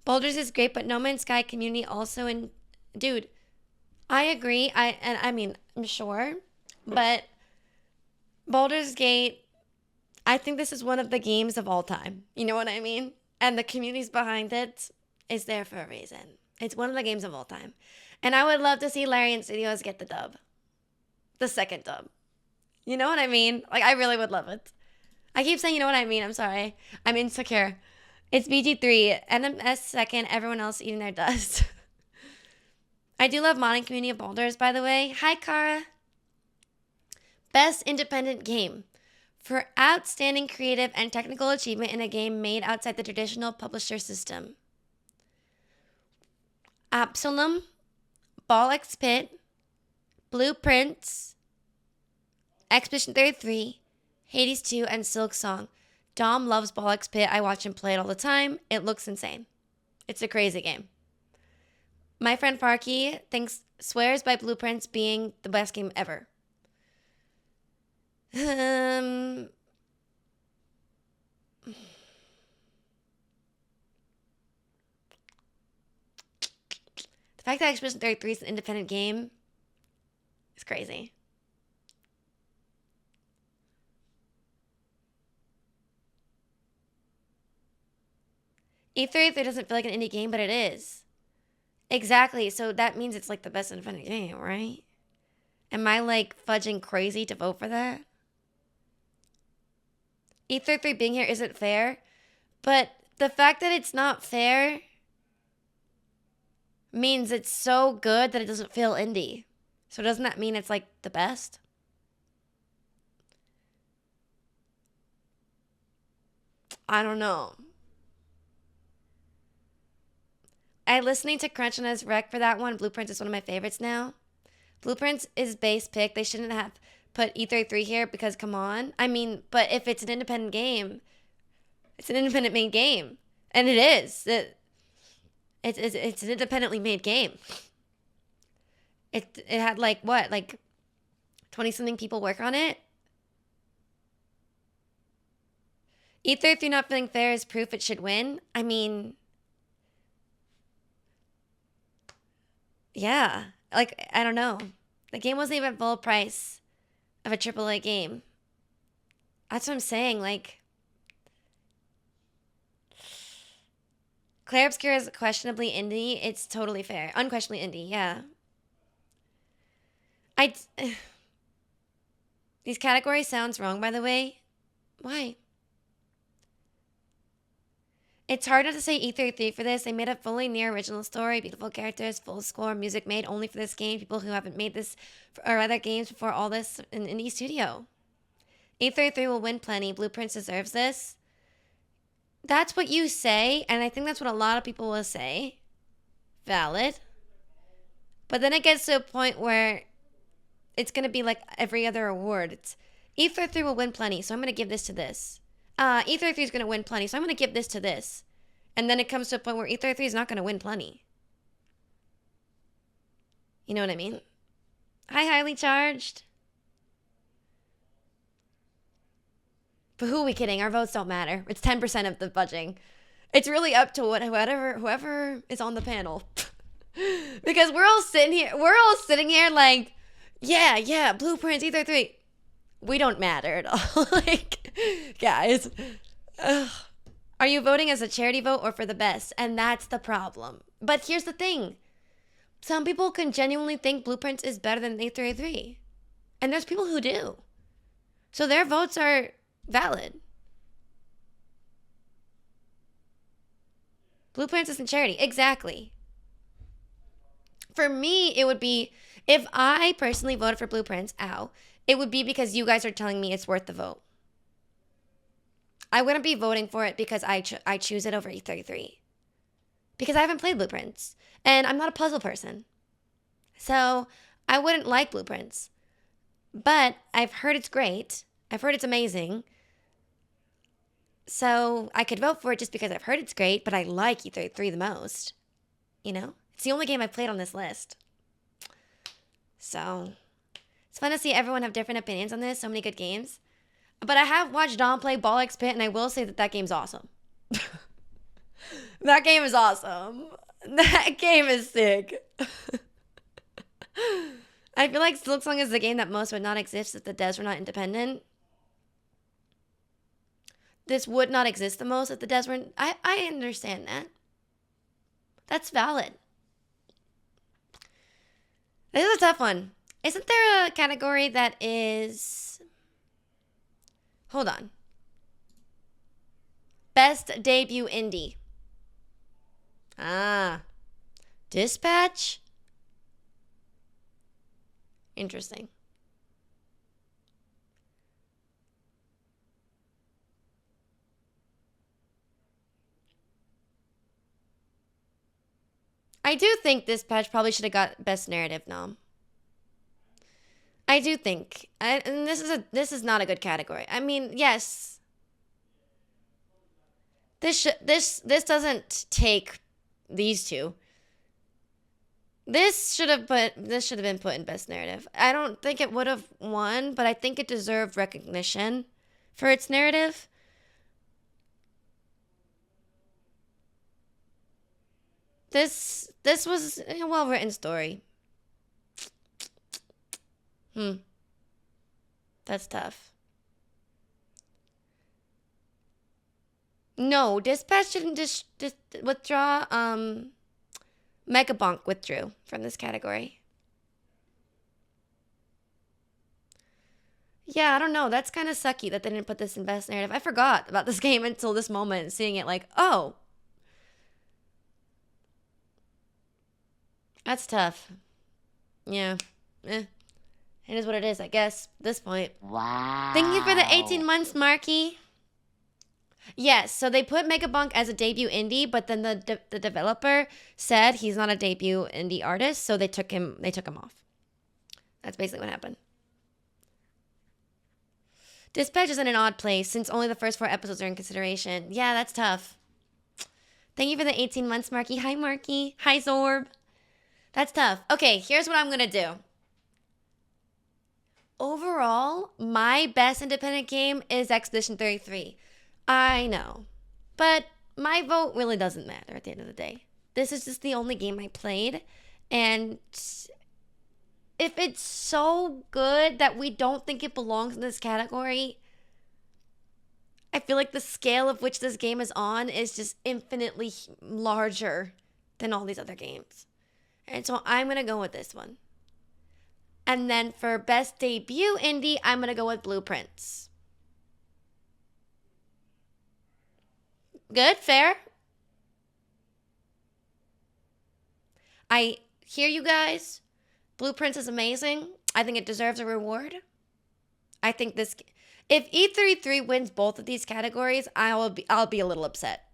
S1: Baldur's is great, but No Man's Sky community also dude, I agree. I'm sure, but Baldur's Gate, I think this is one of the games of all time. You know what I mean? And the communities behind it is there for a reason. It's one of the games of all time. And I would love to see Larian Studios get the dub. The second dub. You know what I mean? Like, I really would love it. I keep saying you know what I mean. I'm sorry. I'm insecure. It's BG3. NMS second. Everyone else eating their dust. I do love modding community of Boulders, by the way. Hi, Kara. Best independent game. For outstanding creative and technical achievement in a game made outside the traditional publisher system. Absalom, Ball X Pit, Blueprints, Expedition 33, Hades 2, and Silk Song. Dom loves Ball X Pit. I watch him play it all the time. It looks insane. It's a crazy game. My friend Farky swears by Blueprints being the best game ever. The fact that Expedition 33 is an independent game is crazy. E33 doesn't feel like an indie game, but it is. Exactly. So that means it's like the best independent game, right? Am I like fudging crazy to vote for that? E33 being here isn't fair, but the fact that it's not fair means it's so good that it doesn't feel indie. So doesn't that mean it's like the best? I don't know. I listening to Crunch and his rec for that one. Blueprints is one of my favorites now. Blueprints is base pick. They shouldn't have put E33 here because come on. I mean, but if it's an independent game, it's an independent made game. And it is. It's an independently made game. It had like what? Like 20 something people work on it? E33 not feeling fair is proof it should win. I mean, yeah. Like, I don't know. The game wasn't even full price of a AAA game. That's what I'm saying. Like, Claire Obscura is questionably indie. It's totally fair. Unquestionably indie, yeah. These categories sounds wrong, by the way. Why? It's hard not to say E33 for this. They made a fully near original story, beautiful characters, full score, music made only for this game. People who haven't made this or other games before all this in indie studio. E33 will win plenty. Blueprints deserves this. That's what you say, and I think that's what a lot of people will say. Valid. But then it gets to a point where it's going to be like every other award. It's E33 will win plenty, so I'm going to give this to this. E33 is going to win plenty, so I'm going to give this to this. And then it comes to a point where E33 is not going to win plenty. You know what I mean? Hi, Highly Charged. But who are we kidding? Our votes don't matter. It's 10% of the budging. It's really up to whoever is on the panel. Because we're all sitting here like, yeah, Blueprints, E33. We don't matter at all. Like, guys, are you voting as a charity vote or for the best? And that's the problem. But here's the thing. Some people can genuinely think Blueprints is better than E33. And there's people who do. So their votes are valid. Blueprints isn't charity. Exactly. For me, it would be, if I personally voted for Blueprints, it would be because you guys are telling me it's worth the vote. I wouldn't be voting for it because I choose it over E33. Because I haven't played Blueprints. And I'm not a puzzle person. So I wouldn't like Blueprints. But I've heard it's great. I've heard it's amazing. So I could vote for it just because I've heard it's great, but I like E33 the most. You know? It's the only game I've played on this list. So it's fun to see everyone have different opinions on this. So many good games. But I have watched Dom play Ball X Pit, and I will say that game's awesome. That game is awesome. That game is sick. I feel like Silksong is the game that most would not exist if the devs were not independent. This would not exist the most if the devs weren't. I understand that. That's valid. This is a tough one. Isn't there a category that is... Hold on. best debut indie. Ah. Dispatch? Interesting. I do think Dispatch probably should have got best narrative nom. I do think, and this is not a good category. I mean, yes, this doesn't take these two. This should have been put in best narrative. I don't think it would have won, but I think it deserved recognition for its narrative. This was a well-written story. That's tough. No, Dispatch didn't just withdraw. Megabonk withdrew from this category. Yeah, I don't know. That's kind of sucky that they didn't put this in best narrative. I forgot about this game until this moment, seeing it like, oh. That's tough. Yeah. It is what it is, I guess, at this point.
S3: Wow.
S1: Thank you for the 18 months, Marky. Yes, so they put Megabonk as a debut indie, but then the developer said he's not a debut indie artist, so they took him off. That's basically what happened. Dispatch is in an odd place since only the first 4 episodes are in consideration. Yeah, that's tough. Thank you for the 18 months, Marky. Hi, Marky. Hi, Zorb. That's tough. Okay, here's what I'm going to do. Overall, my best independent game is Expedition 33. I know. But my vote really doesn't matter at the end of the day. This is just the only game I played. And if it's so good that we don't think it belongs in this category, I feel like the scale of which this game is on is just infinitely larger than all these other games. And so I'm going to go with this one. And then for best debut indie, I'm going to go with Blueprints. Good, fair. I hear you guys. Blueprints is amazing. I think it deserves a reward. I think this, if E33 wins both of these categories, I'll be a little upset.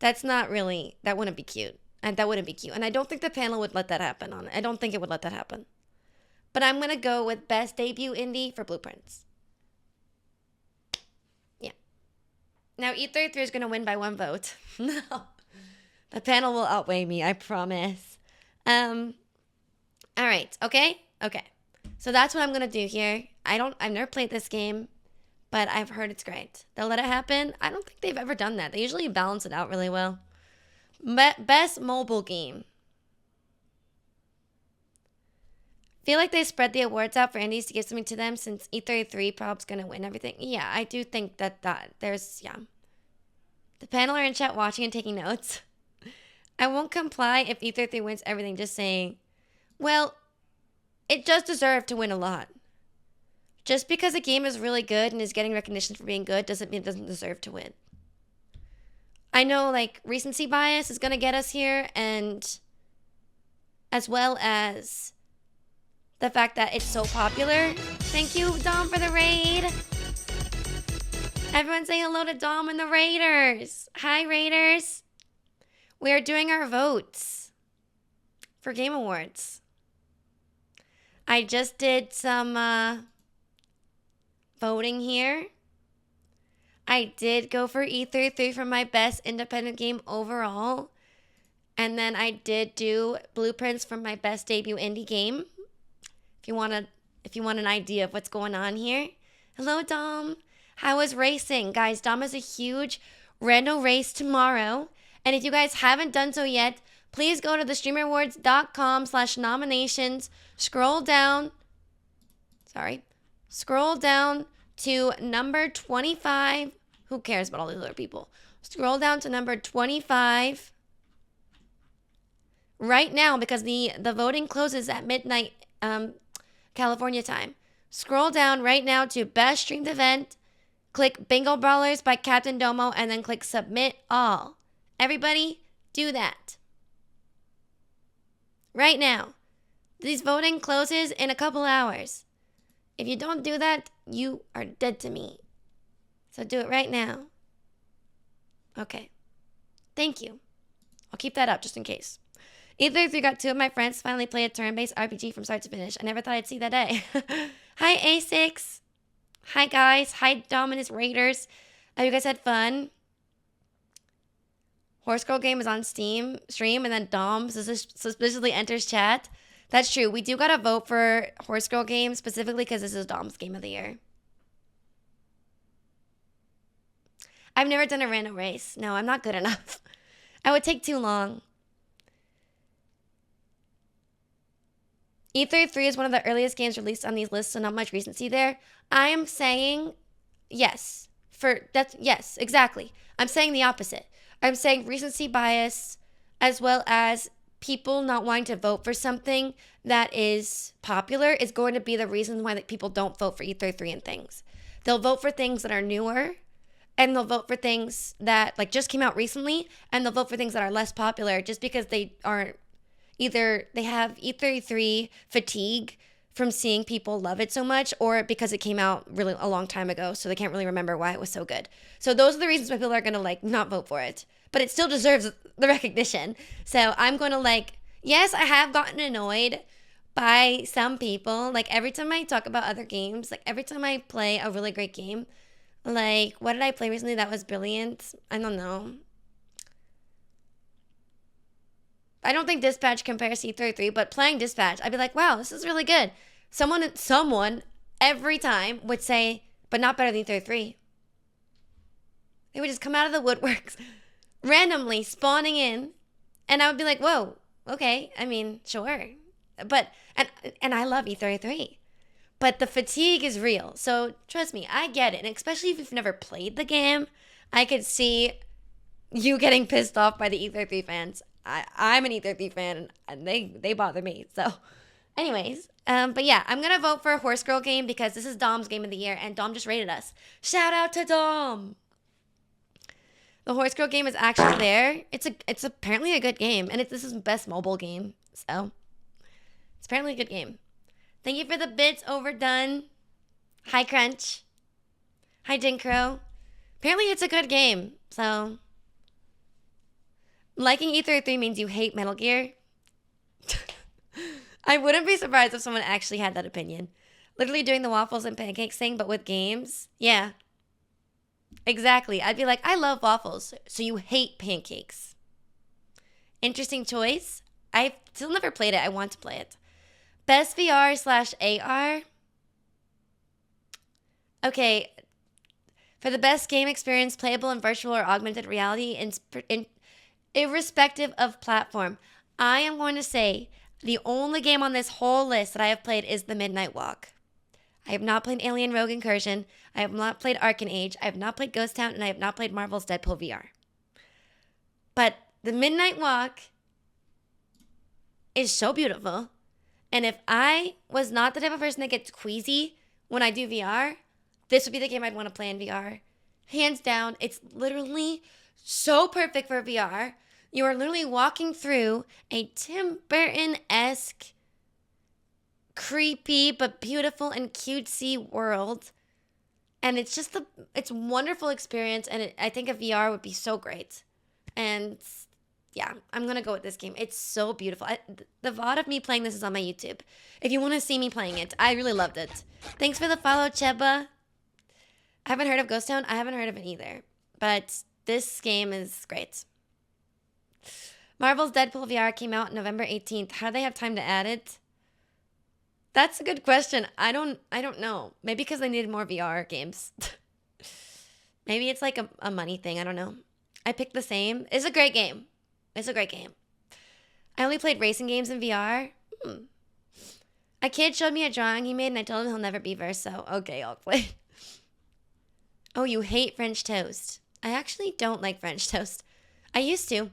S1: That wouldn't be cute. And that wouldn't be cute. And I don't think the panel would let that happen on it. I don't think it would let that happen. But I'm going to go with best debut indie for Blueprints. Yeah. Now E33 is going to win by 1 vote. No. The panel will outweigh me, I promise. All right. Okay? Okay. So that's what I'm going to do here. I've never played this game, but I've heard it's great. They'll let it happen. I don't think they've ever done that. They usually balance it out really well. Best mobile game. Feel like they spread the awards out for indies to give something to them since E33 prob's gonna win everything. Yeah, I do think that there's, yeah. The panel are in chat watching and taking notes. I won't comply if E33 wins everything, just saying, well, it does deserve to win a lot. Just because a game is really good and is getting recognition for being good doesn't mean it doesn't deserve to win. I know, like, recency bias is going to get us here, and as well as the fact that it's so popular. Thank you, Dom, for the raid. Everyone say hello to Dom and the Raiders. Hi, Raiders. We are doing our votes for Game Awards. I just did some voting here. I did go for E33 for my best independent game overall. And then I did do Blueprints for my best debut indie game. If you want an idea of what's going on here. Hello, Dom. How is racing? Guys, Dom has a huge random race tomorrow. And if you guys haven't done so yet, please go to thestreamerawards.com/nominations. Scroll down to number 25. Who cares about all these other people? Scroll down to number 25 right now because the voting closes at midnight California time. Scroll down right now to best streamed event click Bingo Brawlers by Captain Domo and then click Submit All. Everybody, do that. Right now. This voting closes in a couple hours. If you don't do that, you are dead to me. So do it right now. Okay. Thank you. I'll keep that up just in case. E33 got 2 of my friends finally play a turn-based RPG from start to finish. I never thought I'd see that day. Hi, A6. Hi, guys. Hi, Dominus Raiders. Have you guys had fun? Horse Girl Game is on stream, and then Dom suspiciously enters chat. That's true. We do gotta vote for Horse Girl Game specifically because this is Dom's game of the year. I've never done a random race. No, I'm not good enough. I would take too long. E33 is one of the earliest games released on these lists, so not much recency there. I am saying yes. Yes, exactly. I'm saying the opposite. I'm saying recency bias as well as people not wanting to vote for something that is popular is going to be the reason why people don't vote for E33 and things. They'll vote for things that are newer, and they'll vote for things that like just came out recently, and they'll vote for things that are less popular just because they aren't either they have E33 fatigue from seeing people love it so much, or because it came out really a long time ago, so they can't really remember why it was so good. So those are the reasons why people are gonna like not vote for it. But it still deserves the recognition. So I'm gonna like, yes, I have gotten annoyed by some people. Like every time I talk about other games, like every time I play a really great game, like what did I play recently that was brilliant? I don't know. I don't think Dispatch compares to E33, but playing Dispatch, I'd be like, wow, this is really good. Someone every time would say, but not better than E33. They would just come out of the woodworks, randomly spawning in, and I would be like, whoa, okay, I mean, sure. But, and I love E33. But the fatigue is real. So trust me, I get it. And especially if you've never played the game, I could see you getting pissed off by the E33 fans. I'm an E33 fan, and they bother me. So anyways, but yeah, I'm going to vote for a Horse Girl Game because this is Dom's game of the year, and Dom just rated us. Shout out to Dom. The Horse Girl Game is actually there. It's apparently a good game, and this is the best mobile game. So it's apparently a good game. Thank you for the bits, Overdone. Hi, Crunch. Hi, Dinkro. Apparently it's a good game, so liking E33 means you hate Metal Gear. I wouldn't be surprised if someone actually had that opinion. Literally doing the waffles and pancakes thing, but with games. Yeah. Exactly. I'd be like, I love waffles, so you hate pancakes. Interesting choice. I've still never played it. I want to play it. Best VR/AR. Okay. For the best game experience, playable in virtual or augmented reality, irrespective of platform, I am going to say the only game on this whole list that I have played is The Midnight Walk. I have not played Alien Rogue Incursion. I have not played Arcane Age. I have not played Ghost Town, and I have not played Marvel's Deadpool VR. But The Midnight Walk is so beautiful. And if I was not the type of person that gets queasy when I do VR, this would be the game I'd want to play in VR. Hands down, it's literally so perfect for VR. You are literally walking through a Tim Burton-esque, creepy but beautiful and cutesy world. And it's just it's a wonderful experience, and I think a VR would be so great. And yeah, I'm going to go with this game. It's so beautiful. The VOD of me playing this is on my YouTube. If you want to see me playing it, I really loved it. Thanks for the follow, Cheba. I haven't heard of Ghost Town. I haven't heard of it either. But this game is great. Marvel's Deadpool VR came out November 18th. How do they have time to add it? That's a good question. I don't know. Maybe because they needed more VR games. Maybe it's like a money thing. I don't know. I picked the same. It's a great game. It's a great game. I only played racing games in VR. A kid showed me a drawing he made, and I told him he'll never be versed, so okay, I'll play. Oh, you hate French toast. I actually don't like French toast. I used to.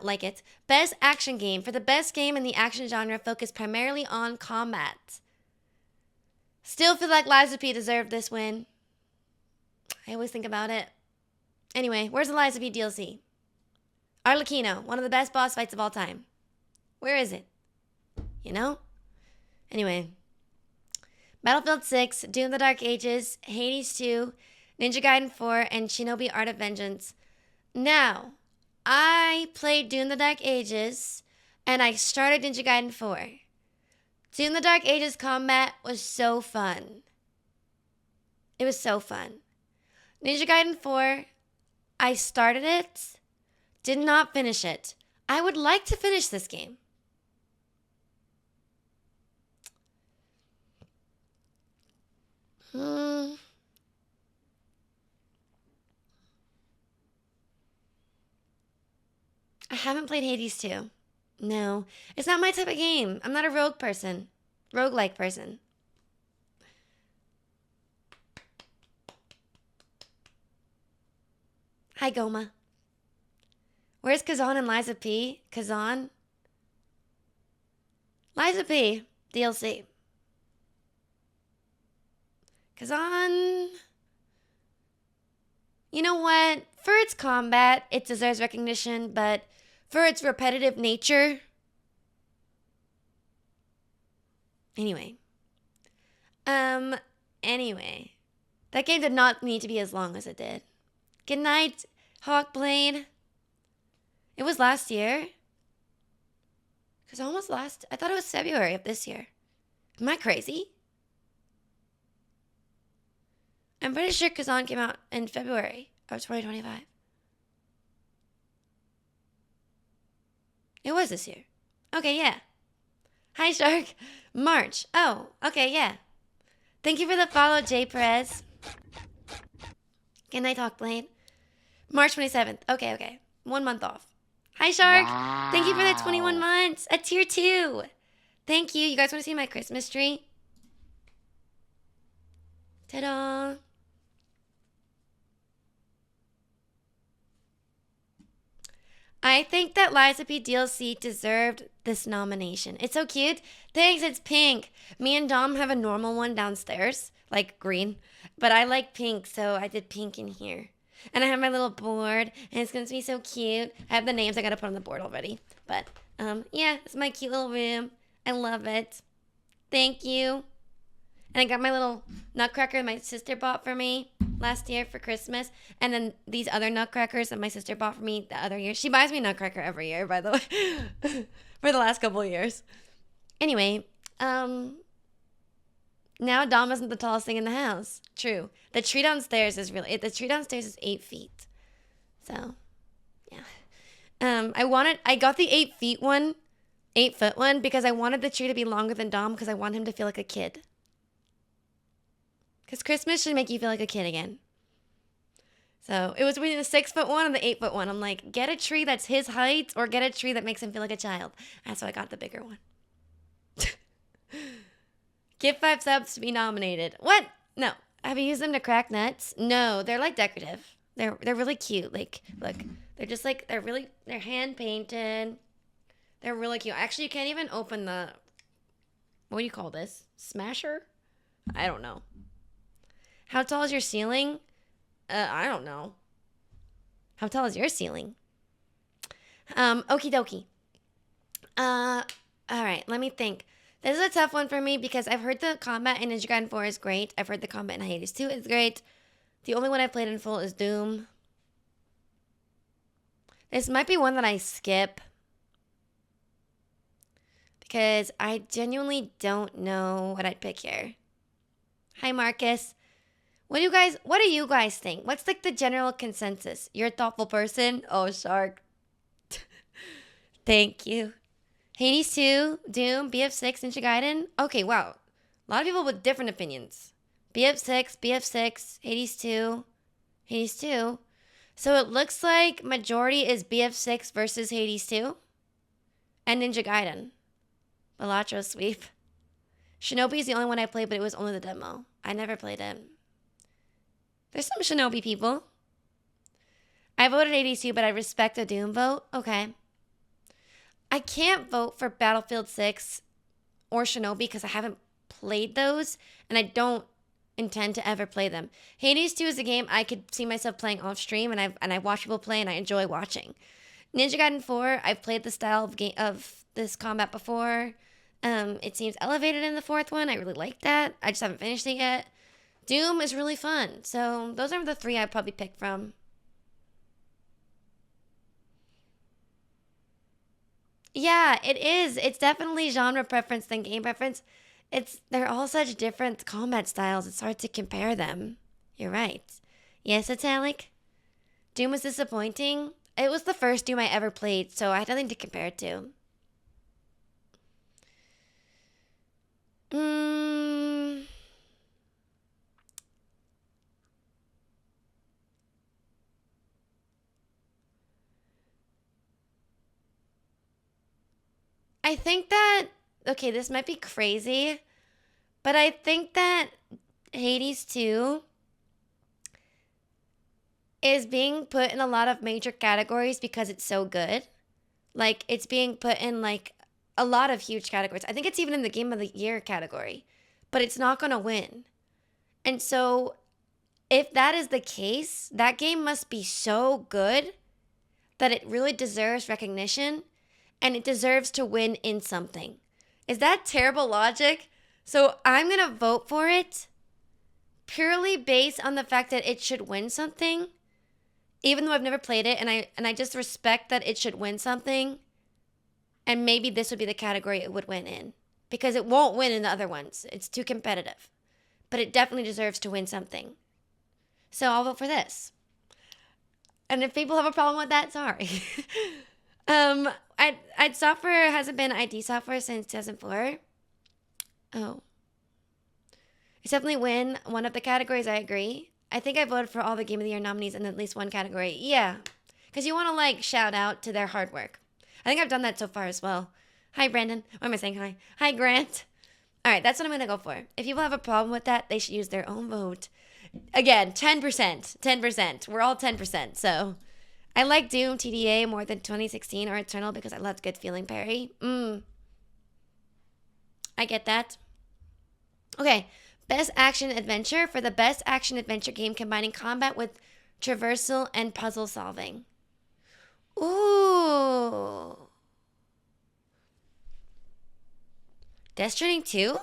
S1: Like it. Best action game. For the best game in the action genre, focused primarily on combat. Still feel like Lies of P deserved this win. I always think about it. Anyway, where's the Lies of P DLC? Arlecchino, one of the best boss fights of all time. Where is it? You know? Anyway. Battlefield 6, Doom the Dark Ages, Hades 2, Ninja Gaiden 4, and Shinobi Art of Vengeance. Now, I played Doom the Dark Ages, and I started Ninja Gaiden 4. Doom the Dark Ages combat was so fun. It was so fun. Ninja Gaiden 4, I started it, did not finish it. I would like to finish this game. I haven't played Hades 2. No, it's not my type of game. I'm not a rogue person. Roguelike person. Hi, Goma. Where's Kazan and Lies of P? Kazan? Lies of P. DLC. Kazan... You know what? For its combat, it deserves recognition, but for its repetitive nature... Anyway. Anyway. That game did not need to be as long as it did. Good night, Hawkblade. It was last year. Because almost last... I thought it was February of this year. Am I crazy? I'm pretty sure Kazan came out in February of 2025. It was this year. Okay, yeah. Hi, Shark. March. Oh, okay, yeah. Thank you for the follow, Jay Perez. Good night, Hawkblade. March 27th. Okay. 1 month off. Hi, Shark.
S3: Wow.
S1: Thank you for the 21 months. At tier 2. Thank you. You guys want to see my Christmas tree? Ta-da. I think that Lies of P DLC deserved this nomination. It's so cute. Thanks, it's pink. Me and Dom have a normal one downstairs, like green. But I like pink, so I did pink in here. And I have my little board, and it's going to be so cute. I have the names I got to put on the board already. But, yeah, it's my cute little room. I love it. Thank you. And I got my little nutcracker my sister bought for me last year for Christmas. And then these other nutcrackers that my sister bought for me the other year. She buys me a nutcracker every year, by the way, for the last couple of years. Anyway, now Dom isn't the tallest thing in the house. True. The tree downstairs is 8 feet. So, yeah. I got the 8 foot one, because I wanted the tree to be longer than Dom because I want him to feel like a kid. Because Christmas should make you feel like a kid again. So it was between the 6 foot one and the 8 foot one. I'm like, get a tree that's his height or get a tree that makes him feel like a child. That's why I got the bigger one. Give 5 subs to be nominated. What? No. Have you used them to crack nuts? No, they're like decorative. They're really cute. Like, look, they're hand painted. They're really cute. Actually, you can't even open the, what do you call this? Smasher? I don't know. How tall is your ceiling? I don't know. How tall is your ceiling? Okie dokie. All right, let me think. This is a tough one for me because I've heard the combat in Ninja Gaiden 4 is great. I've heard the combat in Hades 2 is great. The only one I've played in full is Doom. This might be one that I skip because I genuinely don't know what I'd pick here. Hi, Marcus. What do you guys think? What's like the general consensus? You're a thoughtful person? Oh, Shark. Thank you. Hades 2, Doom, BF6, Ninja Gaiden. Okay, wow. A lot of people with different opinions. BF6, Hades 2, Hades 2. So it looks like majority is BF6 versus Hades 2 and Ninja Gaiden. Balatro sweep. Shinobi is the only one I played, but it was only the demo. I never played it. There's some Shinobi people. I voted 82, but I respect a Doom vote. Okay. I can't vote for Battlefield 6 or Shinobi because I haven't played those, and I don't intend to ever play them. Hades 2 is a game I could see myself playing off stream, and I watch people play and I enjoy watching. Ninja Gaiden 4, I've played the style of this combat before. It seems elevated in the fourth one. I really like that. I just haven't finished it yet. Doom is really fun. So those are the three I'd probably pick from. Yeah, it is. It's definitely genre preference than game preference. They're all such different combat styles. It's hard to compare them. You're right. Yes, Italic. Doom was disappointing. It was the first Doom I ever played, so I had nothing to compare it to. I think that, okay, this might be crazy, but I think that Hades 2 is being put in a lot of major categories because it's so good. Like, it's being put in, like, a lot of huge categories. I think it's even in the Game of the Year category, but it's not going to win. And so, if that is the case, that game must be so good that it really deserves recognition and it deserves to win in something. Is that terrible logic? So I'm going to vote for it purely based on the fact that it should win something, even though I've never played it, and I just respect that it should win something. And maybe this would be the category it would win in, because it won't win in the other ones. It's too competitive. But it definitely deserves to win something. So I'll vote for this. And if people have a problem with that, sorry. id Software hasn't been ID Software since 2004. Oh. It's definitely win one of the categories, I agree. I think I voted for all the Game of the Year nominees in at least one category. Yeah. Because you want to, like, shout out to their hard work. I think I've done that so far as well. Hi, Brandon. Why am I saying hi? Hi, Grant. All right, that's what I'm going to go for. If people have a problem with that, they should use their own vote. Again, 10%. 10%. We're all 10%. So I like Doom TDA more than 2016 or Eternal because I loved Good Feeling Perry. I get that. Okay, Best Action Adventure. For the Best Action Adventure game combining combat with traversal and puzzle solving. Ooh. Death Stranding 2?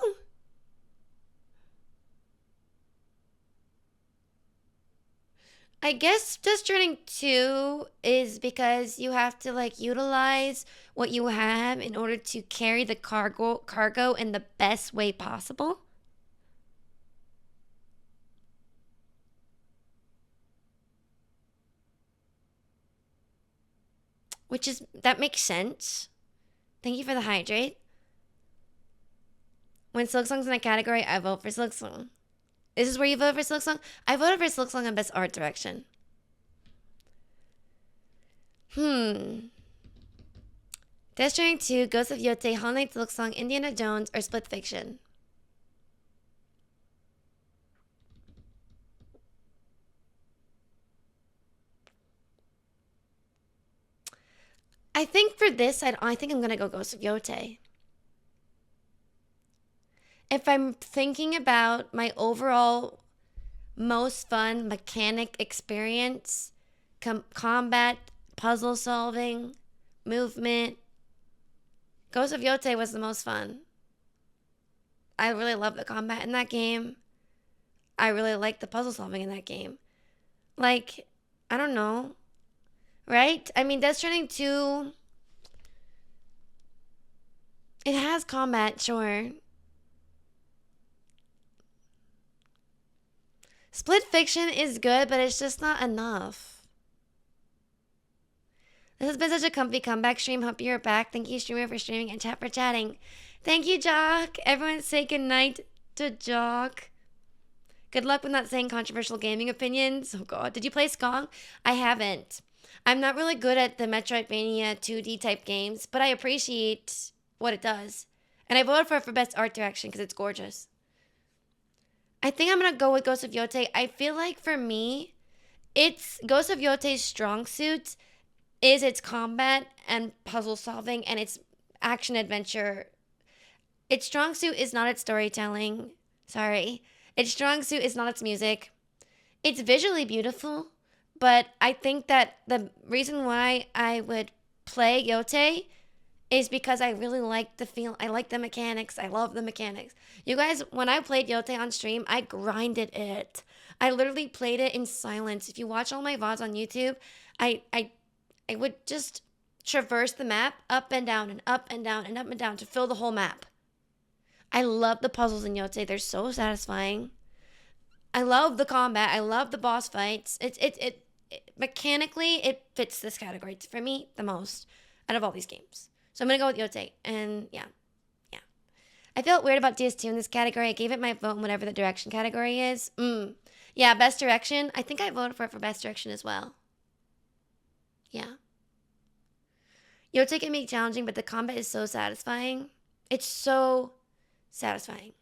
S1: I guess Death Stranding 2 is because you have to, like, utilize what you have in order to carry the cargo in the best way possible. That makes sense. Thank you for the hydrate. When Silksong's in a category, I vote for Silksong. This is where you vote for Silksong? I voted for Silksong on Best Art Direction. Death Stranding 2, Ghost of Yote, Hollow Knight, Silksong, Indiana Jones, or Split Fiction? I think for this, I think I'm going to go Ghost of Yote. If I'm thinking about my overall most fun mechanic experience, combat, puzzle solving, movement, Ghost of Yote was the most fun. I really love the combat in that game. I really like the puzzle solving in that game. Like, I don't know. Right? I mean, Death Stranding 2, it has combat, sure. Split Fiction is good, but it's just not enough. This has been such a comfy comeback stream. Hope you're back. Thank you, streamer, for streaming and chat for chatting. Thank you, Jock. Everyone say goodnight to Jock. Good luck with not saying controversial gaming opinions. Oh, God. Did you play Skong? I haven't. I'm not really good at the Metroidvania 2D type games, but I appreciate what it does. And I voted for Best Art Direction because it's gorgeous. I think I'm going to go with Ghost of Yote. I feel like for me, it's Ghost of Yote's strong suit is its combat and puzzle solving and its action adventure. Its strong suit is not its storytelling. Sorry. Its strong suit is not its music. It's visually beautiful, but I think that the reason why I would play Yote is because I really like the feel. I like the mechanics. I love the mechanics. You guys, when I played Yote on stream, I grinded it. I literally played it in silence. If you watch all my VODs on YouTube, I would just traverse the map up and down and up and down and up and down to fill the whole map. I love the puzzles in Yote. They're so satisfying. I love the combat. I love the boss fights. It mechanically, it fits this category for me the most out of all these games. So I'm going to go with Yote. And yeah. I felt weird about DS2 in this category. I gave it my vote in whatever the direction category is. Yeah, best direction. I think I voted for it for best direction as well. Yeah. Yote can be challenging, but the combat is so satisfying. It's so satisfying.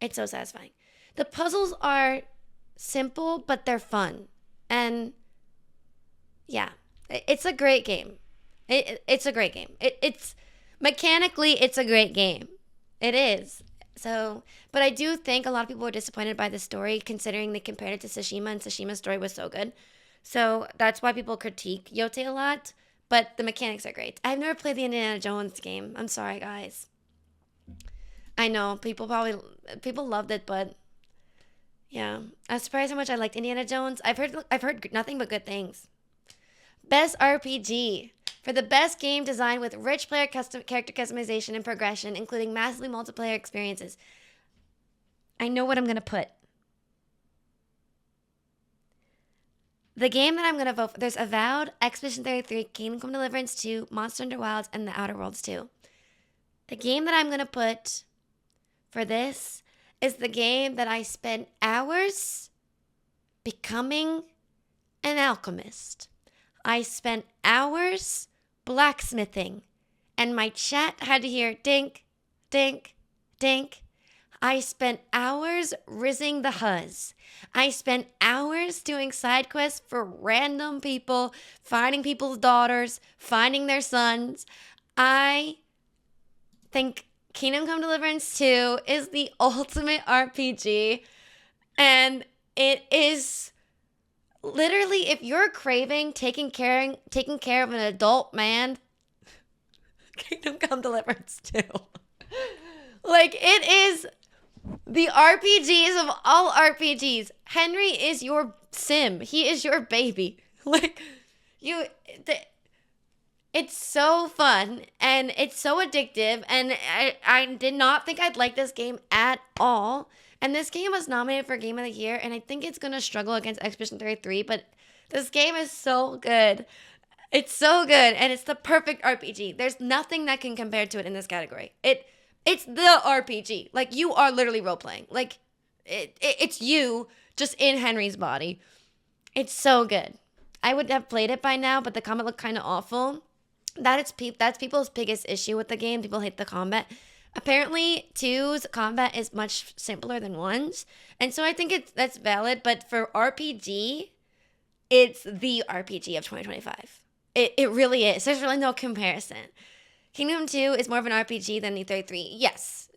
S1: It's so satisfying. The puzzles are simple, but they're fun. And yeah, it's a great game. It's a great game. It's mechanically, it's a great game. It is. So, but I do think a lot of people were disappointed by the story, considering they compared it to Tsushima, and Tsushima's story was so good. So that's why people critique Yote a lot. But the mechanics are great. I've never played the Indiana Jones game. I'm sorry, guys. I know people loved it, but yeah, I was surprised how much I liked Indiana Jones. I've heard nothing but good things. Best RPG. For the best game design with rich player character customization and progression, including massively multiplayer experiences. I know what I'm going to put. The game that I'm going to vote for, there's Avowed, Expedition 33, Kingdom Come Deliverance 2, Monster Hunter Wilds, and The Outer Worlds 2. The game that I'm going to put for this is the game that I spent hours becoming an alchemist. I spent hours blacksmithing, and my chat had to hear dink, dink, dink. I spent hours rizzing the huzz. I spent hours doing side quests for random people, finding people's daughters, finding their sons. I think Kingdom Come Deliverance 2 is the ultimate RPG, and it is literally, if you're craving taking care of an adult man, Kingdom Come Deliverance 2. Like, it is the RPGs of all RPGs. Henry is your sim. He is your baby. Like, it's so fun, and it's so addictive, and I did not think I'd like this game at all. And this game was nominated for Game of the Year, and I think it's going to struggle against Expedition 33, but this game is so good. It's so good, and it's the perfect RPG. There's nothing that can compare to it in this category. It's the RPG. Like, you are literally role-playing. Like, it's you just in Henry's body. It's so good. I would have played it by now, but the combat looked kind of awful. That's people's biggest issue with the game. People hate the combat. Apparently, 2's combat is much simpler than 1's. And so I think that's valid. But for RPG, it's the RPG of 2025. It really is. There's really no comparison. Kingdom 2 is more of an RPG than E33. Yes.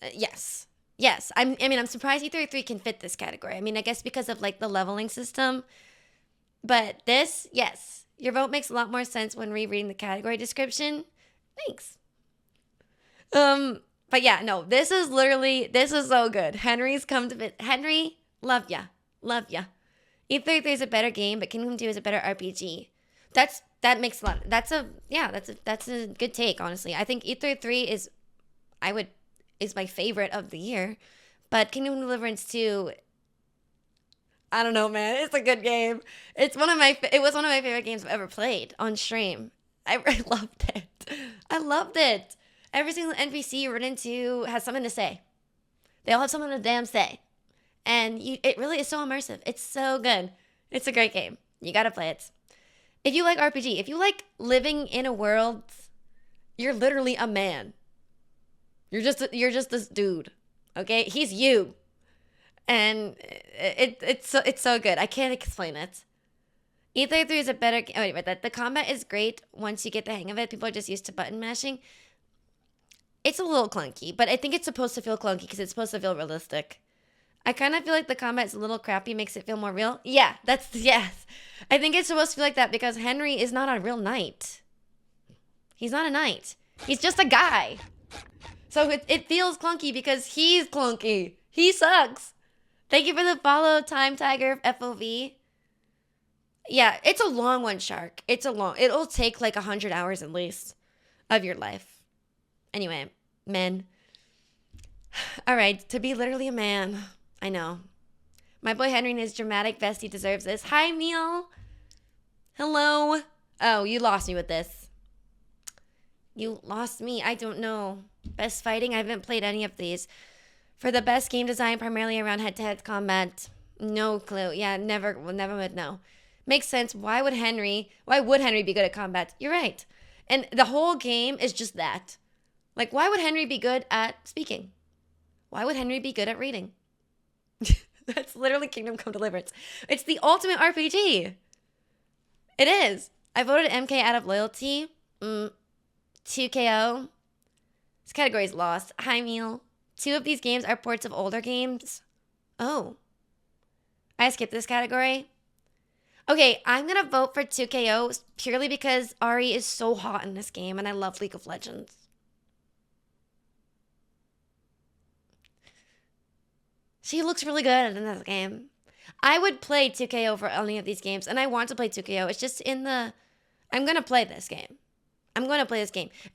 S1: I'm surprised E33 can fit this category. I mean, I guess because of like the leveling system. But this, yes. Your vote makes a lot more sense when rereading the category description. Thanks. But yeah, no, this is so good. Henry, love ya. E33 is a better game, but Kingdom 2 is a better RPG. That makes a lot. That's a good take, honestly. I think E33 is my favorite of the year, but Kingdom Come Deliverance 2, I don't know, man. It's a good game. It was one of my favorite games I've ever played on stream. I loved it. I loved it. Every single NPC you run into has something to say. They all have something to damn say. And it really is so immersive. It's so good. It's a great game. You gotta play it. If you like RPG, if you like living in a world, you're literally a man. You're just this dude. Okay? He's you. And it's so good. I can't explain it. E33 is a better game. Oh, wait, the combat is great once you get the hang of it. People are just used to button mashing. It's a little clunky, but I think it's supposed to feel clunky because it's supposed to feel realistic. I kind of feel like the combat's a little crappy, makes it feel more real. Yeah, yes. I think it's supposed to feel like that because Henry is not a real knight. He's not a knight. He's just a guy. So it feels clunky because he's clunky. He sucks. Thank you for the follow, Time Tiger FOV. Yeah, it's a long one, Shark. It'll take like 100 hours at least of your life. Anyway, men. All right, to be literally a man. I know. My boy Henry and his dramatic vest, he deserves this. Hi, Neil. Hello. Oh, you lost me with this. You lost me. I don't know. Best fighting? I haven't played any of these. For the best game design, primarily around head-to-head combat. No clue. Yeah, never would know. Makes sense. Why would Henry be good at combat? You're right. And the whole game is just that. Like, why would Henry be good at speaking? Why would Henry be good at reading? That's literally Kingdom Come Deliverance. It's the ultimate RPG. It is. I voted MK out of loyalty. 2KO. This category's lost. Hi, Meal. 2 of these games are ports of older games. Oh. I skipped this category. Okay, I'm going to vote for 2KO purely because Ari is so hot in this game and I love League of Legends. She looks really good in this game. I would play 2KO for any of these games, and I want to play 2KO. It's just I'm going to play this game.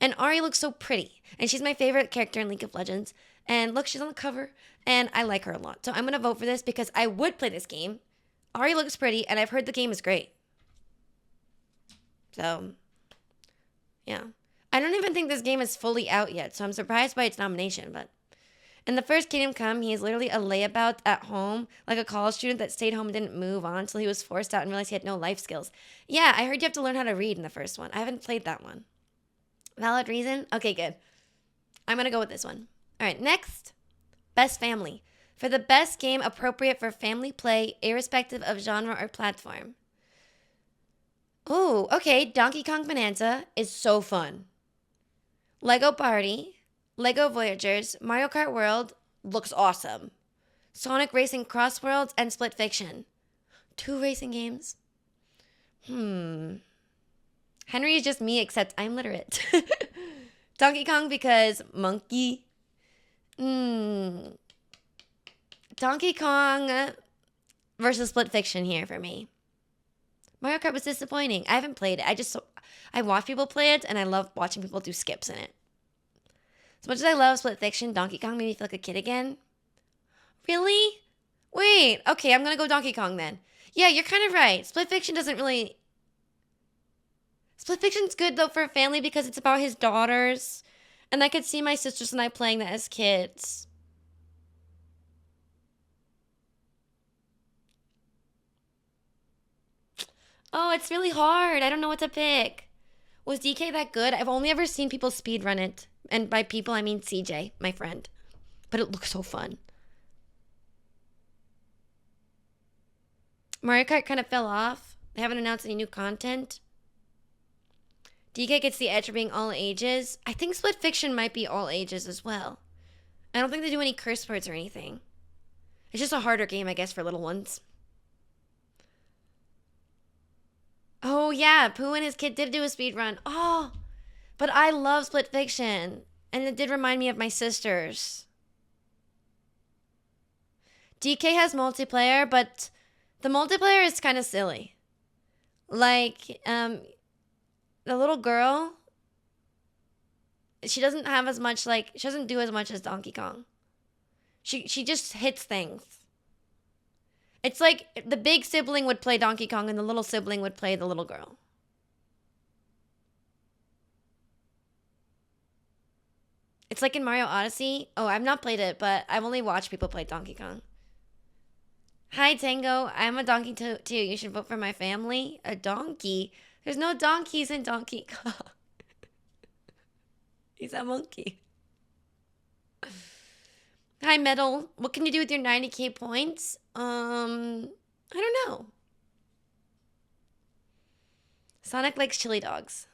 S1: And Ari looks so pretty, and she's my favorite character in League of Legends. And look, she's on the cover, and I like her a lot. So I'm going to vote for this because I would play this game. Ari looks pretty, and I've heard the game is great. So, yeah. I don't even think this game is fully out yet, so I'm surprised by its nomination, but... In the first Kingdom Come, he is literally a layabout at home, like a college student that stayed home and didn't move on until he was forced out and realized he had no life skills. Yeah, I heard you have to learn how to read in the first one. I haven't played that one. Valid reason? Okay, good. I'm going to go with this one. All right, next. Best Family. For the best game appropriate for family play, irrespective of genre or platform. Ooh, okay. Donkey Kong Bonanza is so fun. Lego Party. Lego Voyagers, Mario Kart World looks awesome. Sonic Racing Cross Worlds, and Split Fiction. 2 racing games. Henry is just me, except I'm literate. Donkey Kong because monkey. Donkey Kong versus Split Fiction here for me. Mario Kart was disappointing. I haven't played it. I watch people play it, and I love watching people do skips in it. As much as I love Split Fiction, Donkey Kong made me feel like a kid again. Really? Wait, okay, I'm gonna go Donkey Kong then. Yeah, you're kind of right. Split Fiction's good though for a family because it's about his daughters. And I could see my sisters and I playing that as kids. Oh, it's really hard. I don't know what to pick. Was DK that good? I've only ever seen people speedrun it. And by people, I mean CJ, my friend. But it looks so fun. Mario Kart kind of fell off. They haven't announced any new content. DK gets the edge for being all ages. I think Split Fiction might be all ages as well. I don't think they do any curse words or anything. It's just a harder game, I guess, for little ones. Oh, yeah. Pooh and his kid did do a speedrun. Oh, but I love Split Fiction, and it did remind me of my sisters. DK has multiplayer, but the multiplayer is kind of silly. Like, the little girl, she doesn't have as much, she doesn't do as much as Donkey Kong. She just hits things. It's like the big sibling would play Donkey Kong and the little sibling would play the little girl. It's like in Mario Odyssey. Oh, I've not played it, but I've only watched people play Donkey Kong. Hi, Tango. I'm a donkey too. You should vote for my family. A donkey? There's no donkeys in Donkey Kong. He's a monkey. Hi, Metal. What can you do with your 90k points? I don't know. Sonic likes chili dogs.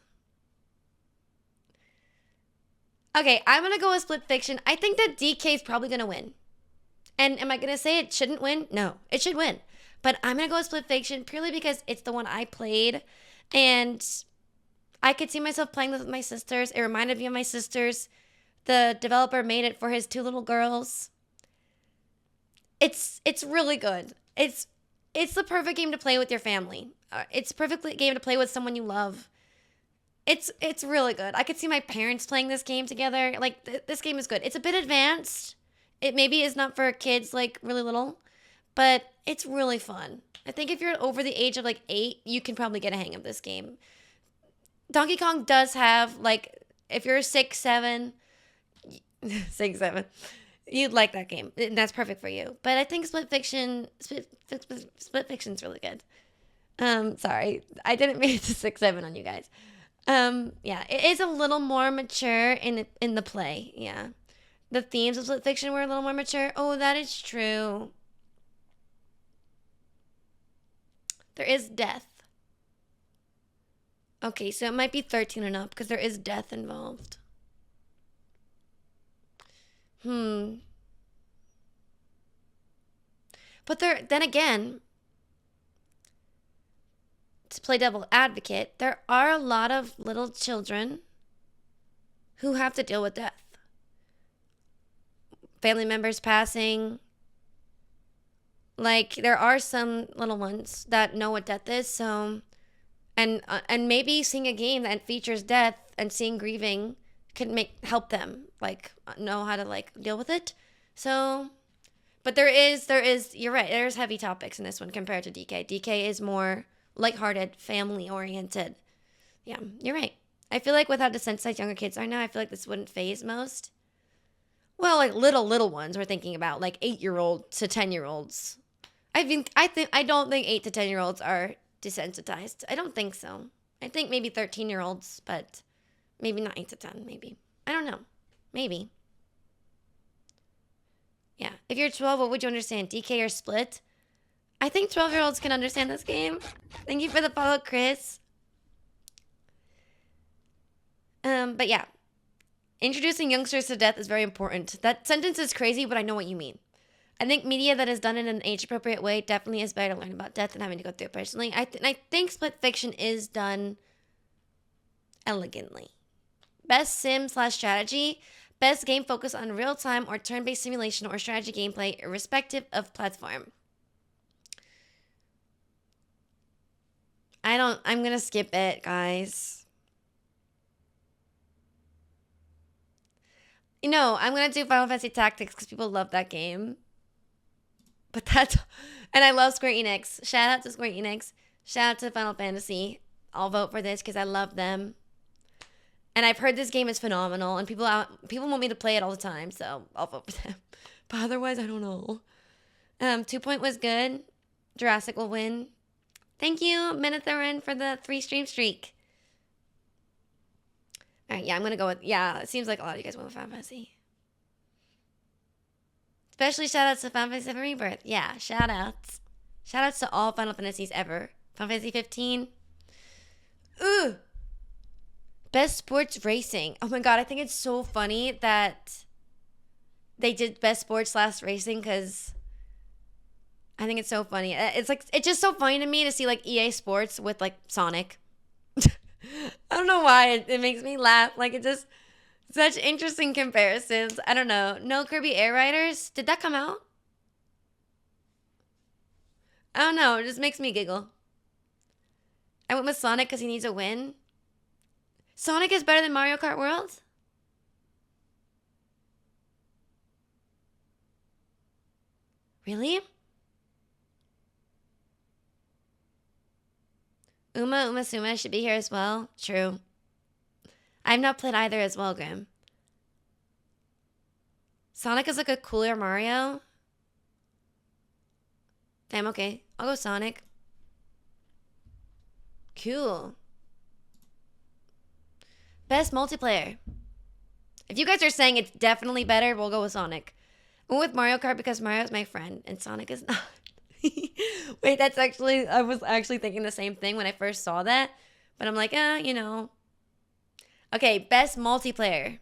S1: Okay, I'm going to go with Split Fiction. I think that DK is probably going to win. And am I going to say it shouldn't win? No, it should win. But I'm going to go with Split Fiction purely because it's the one I played. And I could see myself playing this with my sisters. It reminded me of my sisters. The developer made it for his 2 little girls. It's really good. It's the perfect game to play with your family. It's a perfect game to play with someone you love. It's really good. I could see my parents playing this game together. Like, this game is good. It's a bit advanced. It maybe is not for kids, like, really little, but it's really fun. I think if you're over the age of, like, 8, you can probably get a hang of this game. Donkey Kong does have, like, if you're 6, 7, 6, 7, you'd like that game. And that's perfect for you. But I think Split Fiction's really good. Sorry. I didn't mean to 6, 7 on you guys. Yeah, it is a little more mature in the play. Yeah. The themes of Split Fiction were a little more mature. Oh, that is true. There is death. Okay, so it might be 13 and up because there is death involved. But then again, to play devil advocate, there are a lot of little children who have to deal with death. Family members passing. Like, there are some little ones that know what death is, so and maybe seeing a game that features death and seeing grieving can help them like know how to like deal with it. So, but there is you're right, there's heavy topics in this one compared to DK. DK is more lighthearted, family oriented. Yeah, you're right. I feel like with how desensitized younger kids are now, I feel like this wouldn't phase most. Well, like little ones we're thinking about, like 8-year-old to 10-year-olds. I don't think 8 to 10-year-olds are desensitized. I don't think so. I think maybe 13-year-olds, but maybe not 8 to 10, maybe. I don't know. Maybe. Yeah. If you're 12, what would you understand? DK or Split? I think 12-year-olds can understand this game. Thank you for the follow, Chris. But yeah. Introducing youngsters to death is very important. That sentence is crazy, but I know what you mean. I think media that is done in an age-appropriate way definitely is better to learn about death than having to go through it personally. I think Split Fiction is done elegantly. Best sim/strategy. Best game focused on real-time or turn-based simulation or strategy gameplay, irrespective of platform. I'm going to skip it, guys. You know, I'm going to do Final Fantasy Tactics because people love that game. But and I love Square Enix. Shout out to Square Enix. Shout out to Final Fantasy. I'll vote for this because I love them. And I've heard this game is phenomenal. And people want me to play it all the time. So I'll vote for them. But otherwise, I don't know. 2 Point was good. Jurassic will win. Thank you, Minotharin, for the 3-stream streak. All right, yeah, I'm going to go with... Yeah, it seems like a lot of you guys went with Final Fantasy. Especially shout-outs to Final Fantasy VII Rebirth. Yeah, shout-outs. Shout-outs to all Final Fantasies ever. Final Fantasy 15. Ooh! Best sports racing. Oh my god, I think it's so funny that they did best sports last racing because I think it's so funny. It's just so funny to me to see like EA Sports with like Sonic. I don't know why it makes me laugh. Like, it just such interesting comparisons. I don't know. No Kirby Air Riders. Did that come out? I don't know. It just makes me giggle. I went with Sonic because he needs a win. Sonic is better than Mario Kart World? Really? Umasuma should be here as well. True. I've not played either as well, Grim. Sonic is like a cooler Mario. Damn, okay. I'll go Sonic. Cool. Best multiplayer. If you guys are saying it's definitely better, we'll go with Sonic. I went with Mario Kart because Mario's my friend and Sonic is not. Wait, I was actually thinking the same thing when I first saw that. But I'm like, you know. Okay, best multiplayer.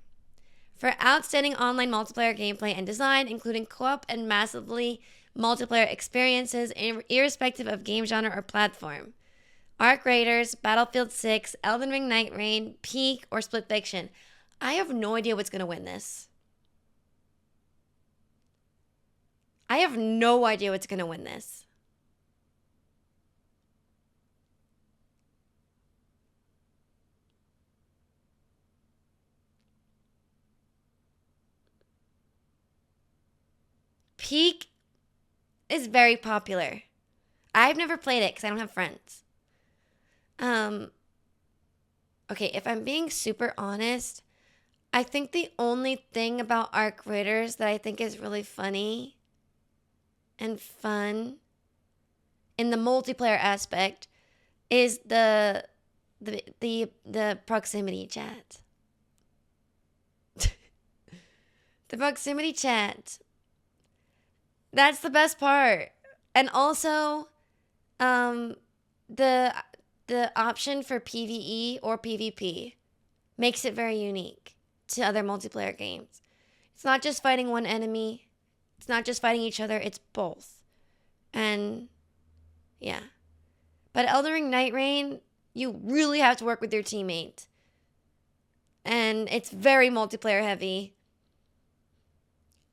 S1: for outstanding online multiplayer gameplay and design, including co-op and massively multiplayer experiences, irrespective of game genre or platform. Arc Raiders, Battlefield 6, Elden Ring Night Rain, Peak, or Split Fiction. I have no idea what's going to win this. I have no idea what's going to win this. Peak is very popular. I've never played it because I don't have friends. Okay, if I'm being super honest, I think the only thing about Arc Raiders that I think is really funny and fun in the multiplayer aspect is the proximity chat. The proximity chat. That's the best part. And also, the option for PvE or PvP makes it very unique to other multiplayer games. It's not just fighting one enemy. It's not just fighting each other. It's both. And yeah. But Elden Ring Night Rain, you really have to work with your teammate. And it's very multiplayer heavy.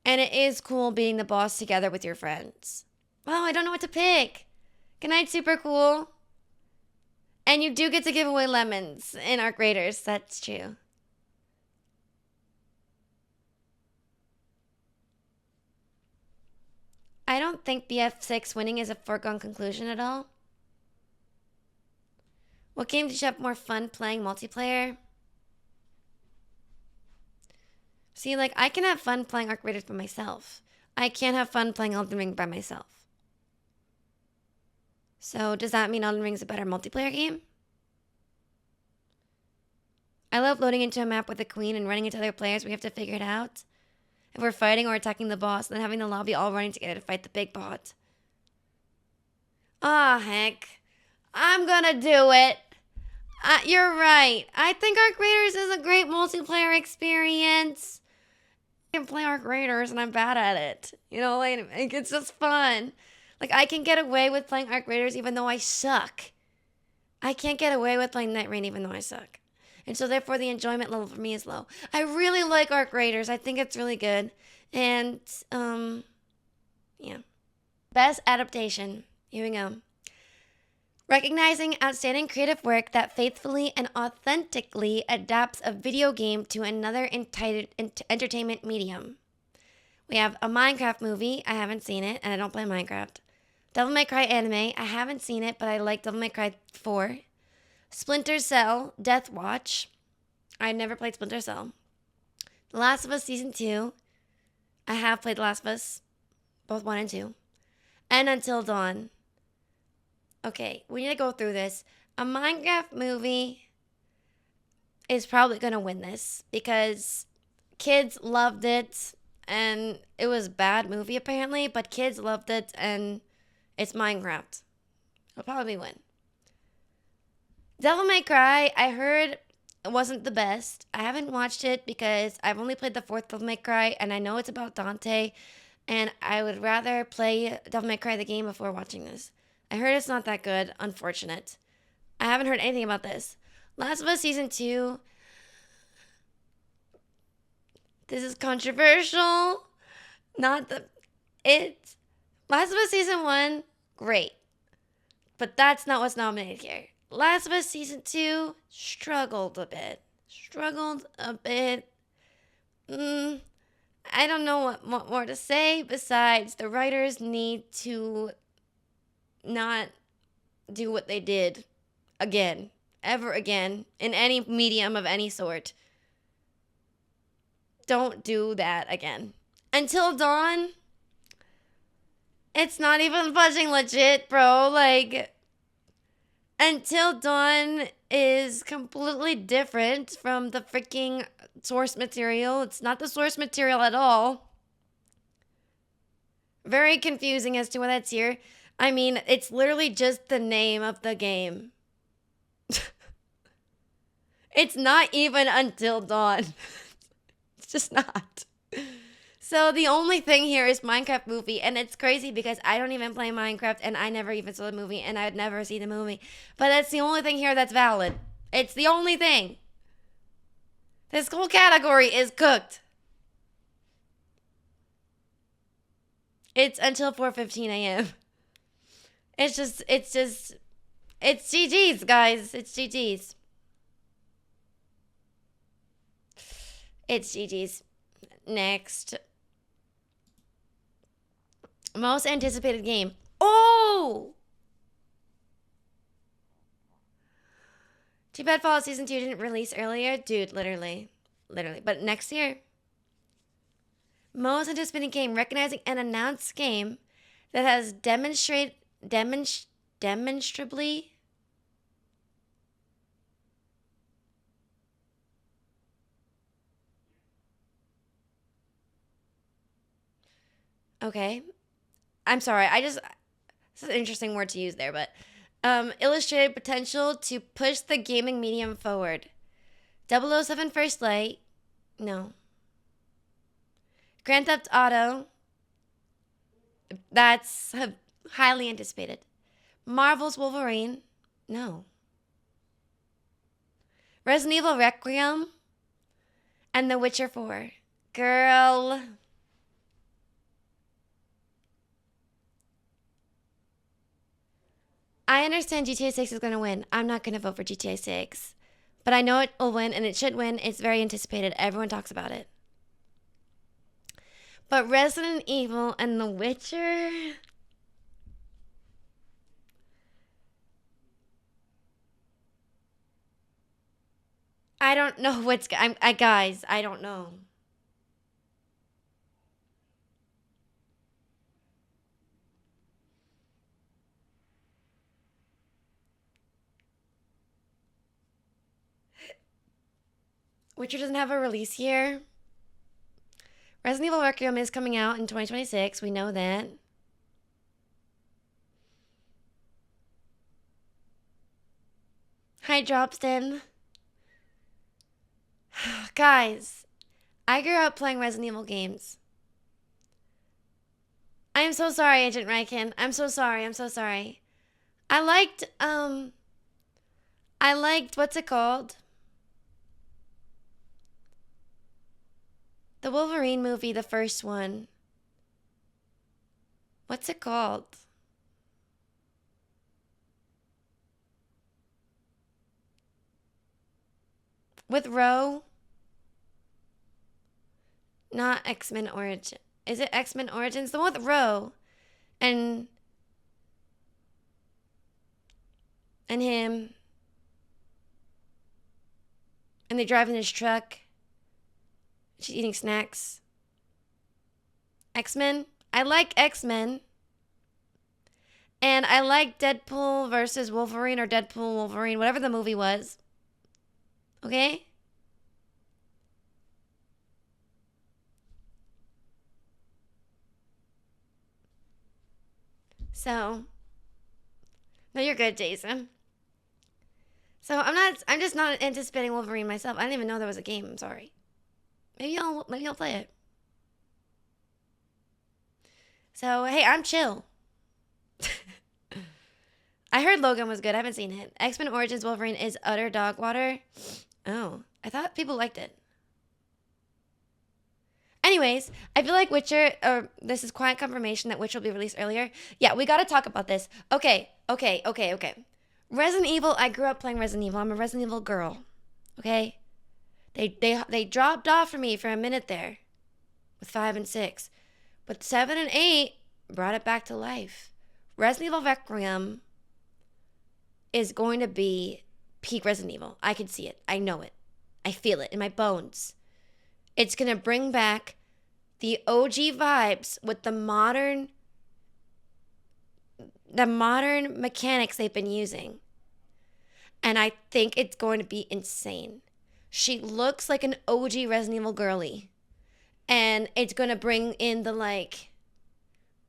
S1: And it is cool beating the boss together with your friends. Oh, I don't know what to pick. Good night, super cool. And you do get to give away lemons in Arc Raiders. That's true. I don't think BF6 winning is a foregone conclusion at all. What game did you have more fun playing multiplayer? See, like, I can have fun playing Arc Raiders by myself. I can't have fun playing Elden Ring by myself. So, does that mean Elden Ring is a better multiplayer game? I love loading into a map with a queen and running into other players. We have to figure it out. If we're fighting or attacking the boss, then having the lobby all running together to fight the big bot. Ah, heck. I'm gonna do it. You're right. I think Arc Raiders is a great multiplayer experience. I can play Arc Raiders and I'm bad at it. You know, like, it's just fun. Like, I can get away with playing Arc Raiders even though I suck. I can't get away with playing Night Rain even though I suck. And so, therefore, the enjoyment level for me is low. I really like Arc Raiders. I think it's really good. And, yeah. Best adaptation. Here we go. Recognizing outstanding creative work that faithfully and authentically adapts a video game to another entertainment medium. We have a Minecraft movie. I haven't seen it, and I don't play Minecraft. Devil May Cry anime. I haven't seen it, but I like Devil May Cry 4. Splinter Cell, Death Watch. I never played Splinter Cell. The Last of Us Season 2. I have played The Last of Us, both 1 and 2. And Until Dawn. Okay, we need to go through this. A Minecraft movie is probably going to win this because kids loved it and it was a bad movie apparently, but kids loved it and it's Minecraft. It'll probably win. Devil May Cry, I heard it wasn't the best. I haven't watched it because I've only played the 4th Devil May Cry and I know it's about Dante and I would rather play Devil May Cry the game before watching this. I heard it's not that good. Unfortunate. I haven't heard anything about this. Last of Us Season 2. This is controversial. Last of Us Season 1, great. But that's not what's nominated here. Last of Us Season 2 struggled a bit. I don't know what more to say besides the writers need to not do what they did again, ever again, in any medium of any sort. Don't do that again. Until Dawn, it's not even budging legit, bro. Like, Until Dawn is completely different from the freaking source material. It's not the source material at all. Very confusing as to why that's here. I mean, it's literally just the name of the game. It's not even Until Dawn. It's just not. So the only thing here is Minecraft movie, and it's crazy because I don't even play Minecraft, and I never even saw the movie, and I'd never see the movie. But that's the only thing here that's valid. It's the only thing. This whole category is cooked. It's until 4:15 a.m. It's GG's, guys. It's GG's. It's GG's. Next. Most anticipated game. Oh! Too bad Fallout Season 2 didn't release earlier. Dude, literally. Literally. But next year. Most anticipated game. Recognizing an announced game that has demonstrably okay. I'm sorry. This is an interesting word to use there, but illustrated potential to push the gaming medium forward. 007 First Light. No. Grand Theft Auto. That's highly anticipated. Marvel's Wolverine. No. Resident Evil Requiem. And The Witcher 4. Girl. I understand GTA 6 is going to win. I'm not going to vote for GTA 6. But I know it will win, and it should win. It's very anticipated. Everyone talks about it. But Resident Evil and The Witcher... I don't know what's... guys, I don't know. Witcher doesn't have a release year. Resident Evil Requiem is coming out in 2026. We know that. Hi, Dropston. Guys, I grew up playing Resident Evil games. I am so sorry, Agent Ryken. I'm so sorry. I'm so sorry. I liked, what's it called? The Wolverine movie, the first one. What's it called? With Ro? Not X-Men Origins. Is it X-Men Origins? The one with Ro. And him. And they drive in his truck. She's eating snacks. X-Men? I like X-Men. And I like Deadpool versus Wolverine or Deadpool Wolverine, whatever the movie was. Okay? So, no, you're good, Jason. So I'm just not anticipating Wolverine myself. I didn't even know there was a game. I'm sorry. Maybe I'll play it. So, hey, I'm chill. I heard Logan was good. I haven't seen it. X-Men Origins Wolverine is utter dog water. Oh, I thought people liked it. Anyways, I feel like Witcher, or this is quiet confirmation that Witcher will be released earlier. Yeah, we got to talk about this. Okay. Resident Evil, I grew up playing Resident Evil. I'm a Resident Evil girl. Okay? They dropped off for me for a minute there with 5 and 6. But 7 and 8 brought it back to life. Resident Evil Requiem is going to be peak Resident Evil. I can see it. I know it. I feel it in my bones. It's going to bring back the OG vibes with the modern mechanics they've been using. And I think it's going to be insane. She looks like an OG Resident Evil girly. And it's going to bring in the like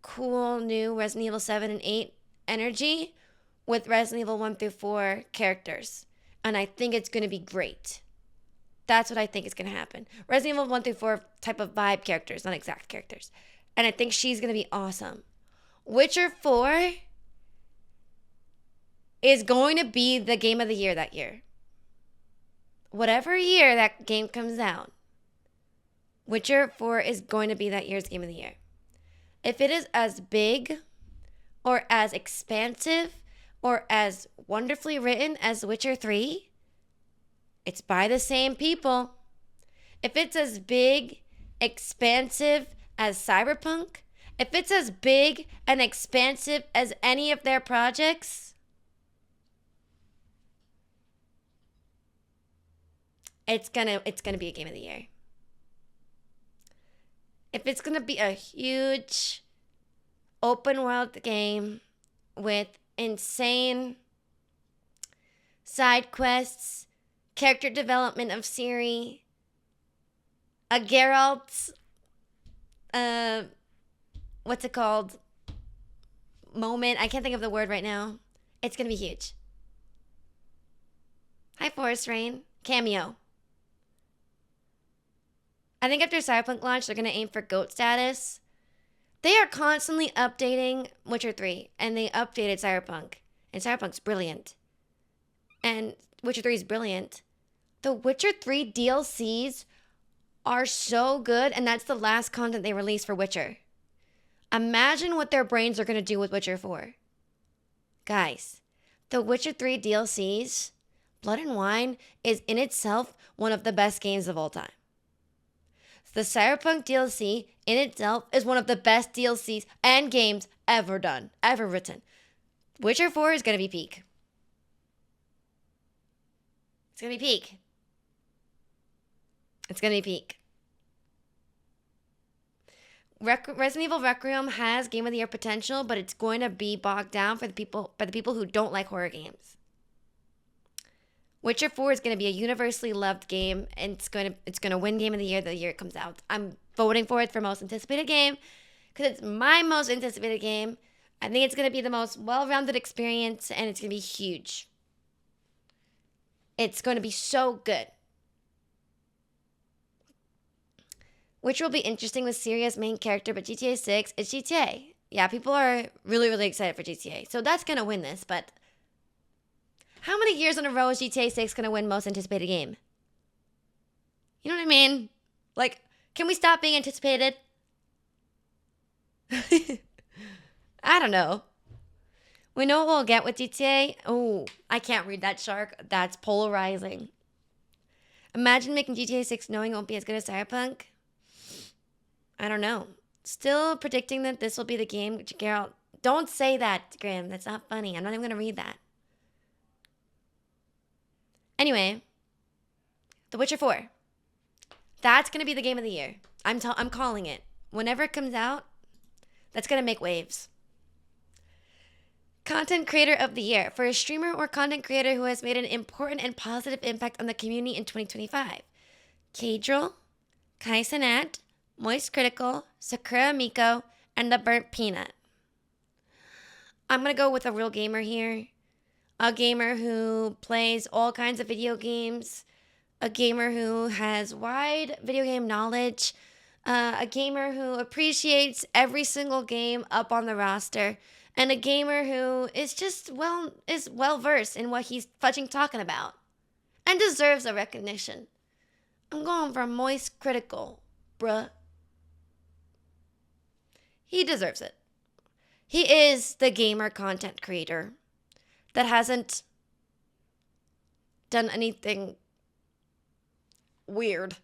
S1: cool new Resident Evil 7 and 8 energy with Resident Evil 1 through 4 characters. And I think it's going to be great. That's what I think is going to happen. Resident Evil 1 through 4 type of vibe characters, not exact characters. And I think she's going to be awesome. Witcher 4 is going to be the game of the year that year. Whatever year that game comes out, Witcher 4 is going to be that year's game of the year. If it is as big or as expansive or as wonderfully written as Witcher 3, it's by the same people. If it's as big, expansive as Cyberpunk, if it's as big and expansive as any of their projects, it's gonna be a game of the year. If it's gonna be a huge open world game with insane side quests, character development of Ciri, a Geralt, what's it called? Moment. I can't think of the word right now. It's gonna be huge. Hi, Forest Rain. Cameo. I think after Cyberpunk launch, they're gonna aim for GOAT status. They are constantly updating Witcher 3, and they updated Cyberpunk. And Cyberpunk's brilliant. And Witcher 3 is brilliant. The Witcher 3 DLCs are so good, and that's the last content they released for Witcher. Imagine what their brains are going to do with Witcher 4. Guys, the Witcher 3 DLCs, Blood and Wine, is in itself one of the best games of all time. The Cyberpunk DLC in itself is one of the best DLCs and games ever done, ever written. Witcher 4 is going to be peak. It's going to be peak. It's going to be peak. Resident Evil Requiem has Game of the Year potential, but it's going to be bogged down by the people who don't like horror games. Witcher 4 is going to be a universally loved game, and it's going to win Game of the Year the year it comes out. I'm voting for it for most anticipated game because it's my most anticipated game. I think it's going to be the most well-rounded experience, and it's going to be huge. It's going to be so good. Which will be interesting with Ciri as main character, but GTA 6 is GTA. Yeah, people are really, really excited for GTA. So that's going to win this, but how many years in a row is GTA 6 going to win most anticipated game? You know what I mean? Like, can we stop being anticipated? I don't know. We know what we'll get with GTA. Oh, I can't read that, Shark. That's polarizing. Imagine making GTA 6 knowing it won't be as good as Cyberpunk. I don't know. Still predicting that this will be the game. Geralt, don't say that, Graham. That's not funny. I'm not even going to read that. Anyway, The Witcher 4. That's going to be the game of the year. I'm calling it. Whenever it comes out, that's going to make waves. Content Creator of the Year for a streamer or content creator who has made an important and positive impact on the community in 2025. Kadril, Kai Cenat, Moist Critical, Sakura Miko, and The Burnt Peanut. I'm going to go with a real gamer here. A gamer who plays all kinds of video games. A gamer who has wide video game knowledge. A gamer who appreciates every single game up on the roster. And a gamer who is just well versed in what he's fudging talking about. And deserves a recognition. I'm going for Moist Critical, bruh. He deserves it. He is the gamer content creator that hasn't done anything weird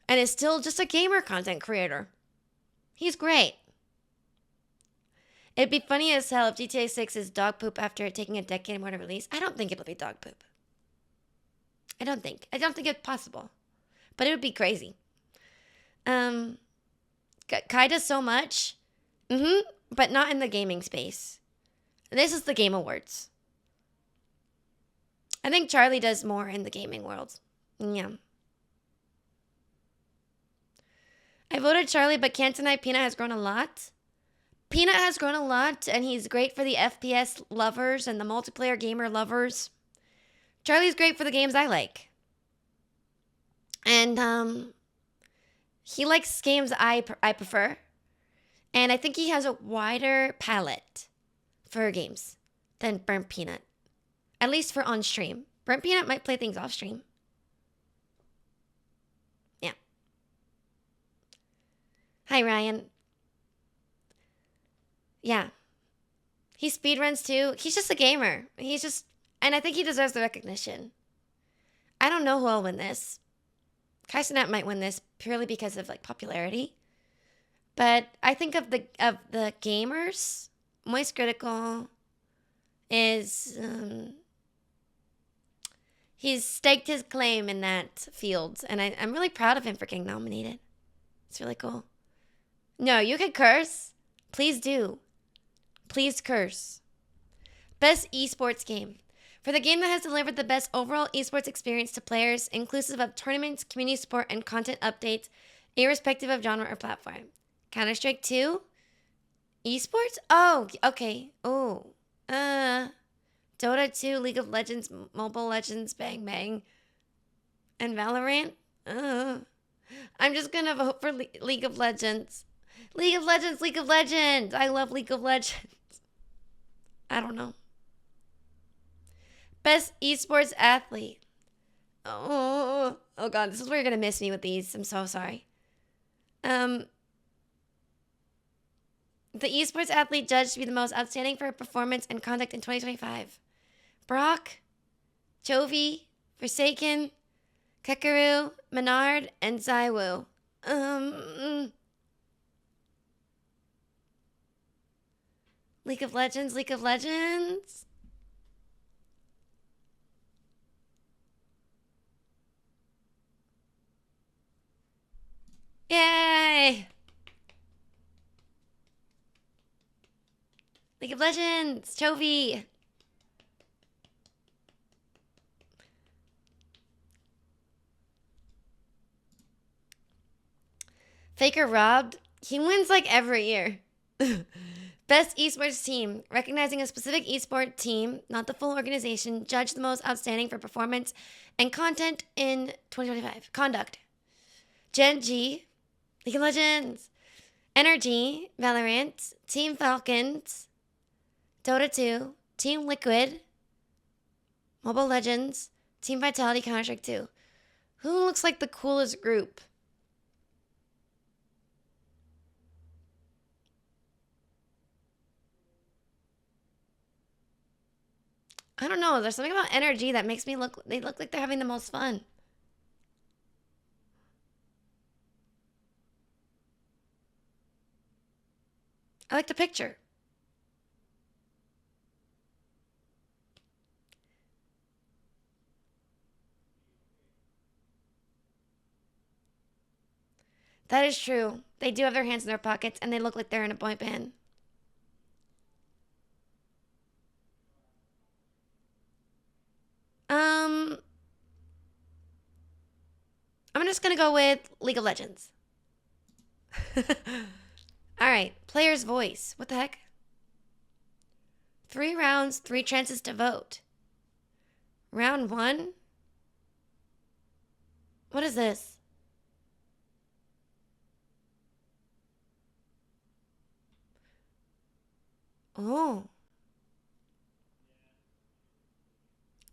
S1: and is still just a gamer content creator. He's great. It'd be funny as hell if GTA 6 is dog poop after it taking a decade more to release. I don't think it'll be dog poop. I don't think it's possible. But it would be crazy. Kai does so much. But not in the gaming space. This is the Game Awards. I think Charlie does more in the gaming world. Yeah. I voted Charlie, but can't deny Peanut has grown a lot. Peanut has grown a lot, and he's great for the FPS lovers and the multiplayer gamer lovers. Charlie's great for the games I like. And he likes games I prefer. And I think he has a wider palette for games than Burnt Peanut. At least for on stream. Burnt Peanut might play things off stream. Yeah. Hi, Ryan. Yeah. He speedruns too. He's just a gamer. And I think he deserves the recognition. I don't know who will win this. Kaisenat might win this purely because of like popularity. But I think of the gamers, Moist Critical is he's staked his claim in that field, and I'm really proud of him for getting nominated. It's really cool. No, you can curse. Please do. Please curse. Best esports game. For the game that has delivered the best overall esports experience to players, inclusive of tournaments, community support, and content updates, irrespective of genre or platform. Counter-Strike 2? Esports? Oh, okay. Oh. Dota 2, League of Legends, Mobile Legends, Bang Bang, and Valorant? I'm just gonna vote for League of Legends. League of Legends, League of Legends! I love League of Legends. I don't know. Best esports athlete. Oh God, this is where you're gonna miss me with these. I'm so sorry. The esports athlete judged to be the most outstanding for her performance and conduct in 2025. Brock, Chovy, Forsaken, Kekaru, Menard, and Zaiwu. League of Legends, League of Legends. Yay! League of Legends, Chovy. Faker robbed. He wins like every year. Best esports team. Recognizing a specific esport team, not the full organization, judged the most outstanding for performance and content in 2025. Conduct. Gen G, League of Legends, NRG, Valorant, Team Falcons, Dota 2, Team Liquid, Mobile Legends, Team Vitality, Counter-Strike 2. Who looks like the coolest group? I don't know. There's something about NRG that makes me they look like they're having the most fun. I like the picture. That is true. They do have their hands in their pockets and they look like they're in a boy band. I'm just gonna go with League of Legends. Alright, player's voice. What the heck? 3 rounds, 3 chances to vote. Round 1? What is this? Oh.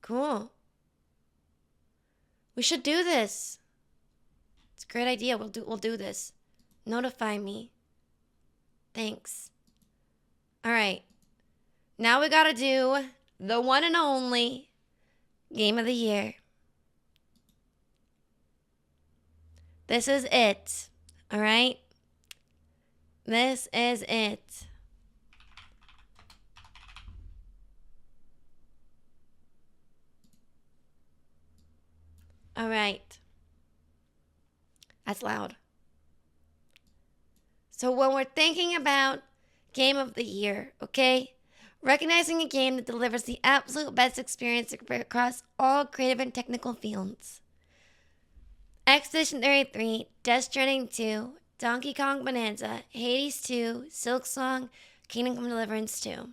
S1: Cool. We should do this. It's a great idea. We'll do this. Notify me. Thanks. All right. Now we got to do the one and only game of the year. This is it. All right? This is it. All right. That's loud. So when we're thinking about game of the year, okay? Recognizing a game that delivers the absolute best experience across all creative and technical fields. Expedition 33, Death Stranding 2, Donkey Kong Bonanza, Hades 2, Silksong, Kingdom Come Deliverance 2.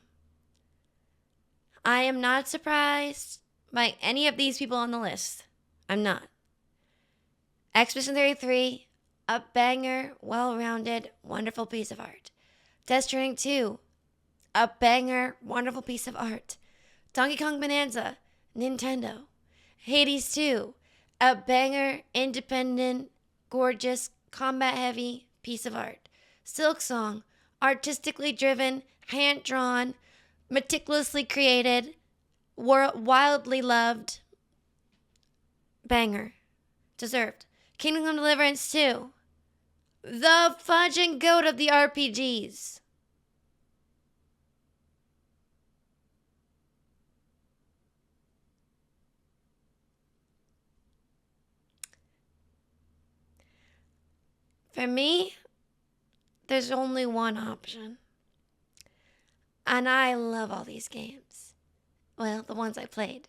S1: I am not surprised by any of these people on the list. I'm not. Expedition 33, a banger, well-rounded, wonderful piece of art. Death Stranding 2, a banger, wonderful piece of art. Donkey Kong Bonanza, Nintendo. Hades 2, a banger, independent, gorgeous, combat-heavy piece of art. Silksong, artistically driven, hand-drawn, meticulously created, wildly loved, banger. Deserved. Kingdom Come Deliverance 2, the fudging goat of the RPGs. For me, there's only one option. And I love all these games. Well, the ones I played.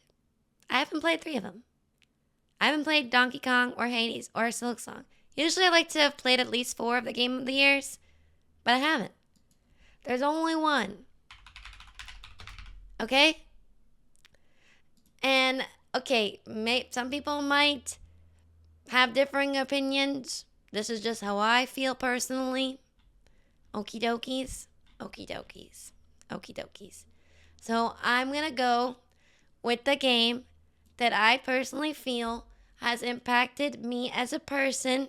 S1: I haven't played 3 of them. I haven't played Donkey Kong or Hades or Silksong. Usually I like to have played at least 4 of the Game of the Years, but I haven't. There's only one. Okay? And, okay, some people might have differing opinions. This is just how I feel personally. Okie dokies. Okie dokies. Okie dokies. So I'm going to go with the game that I personally feel has impacted me as a person,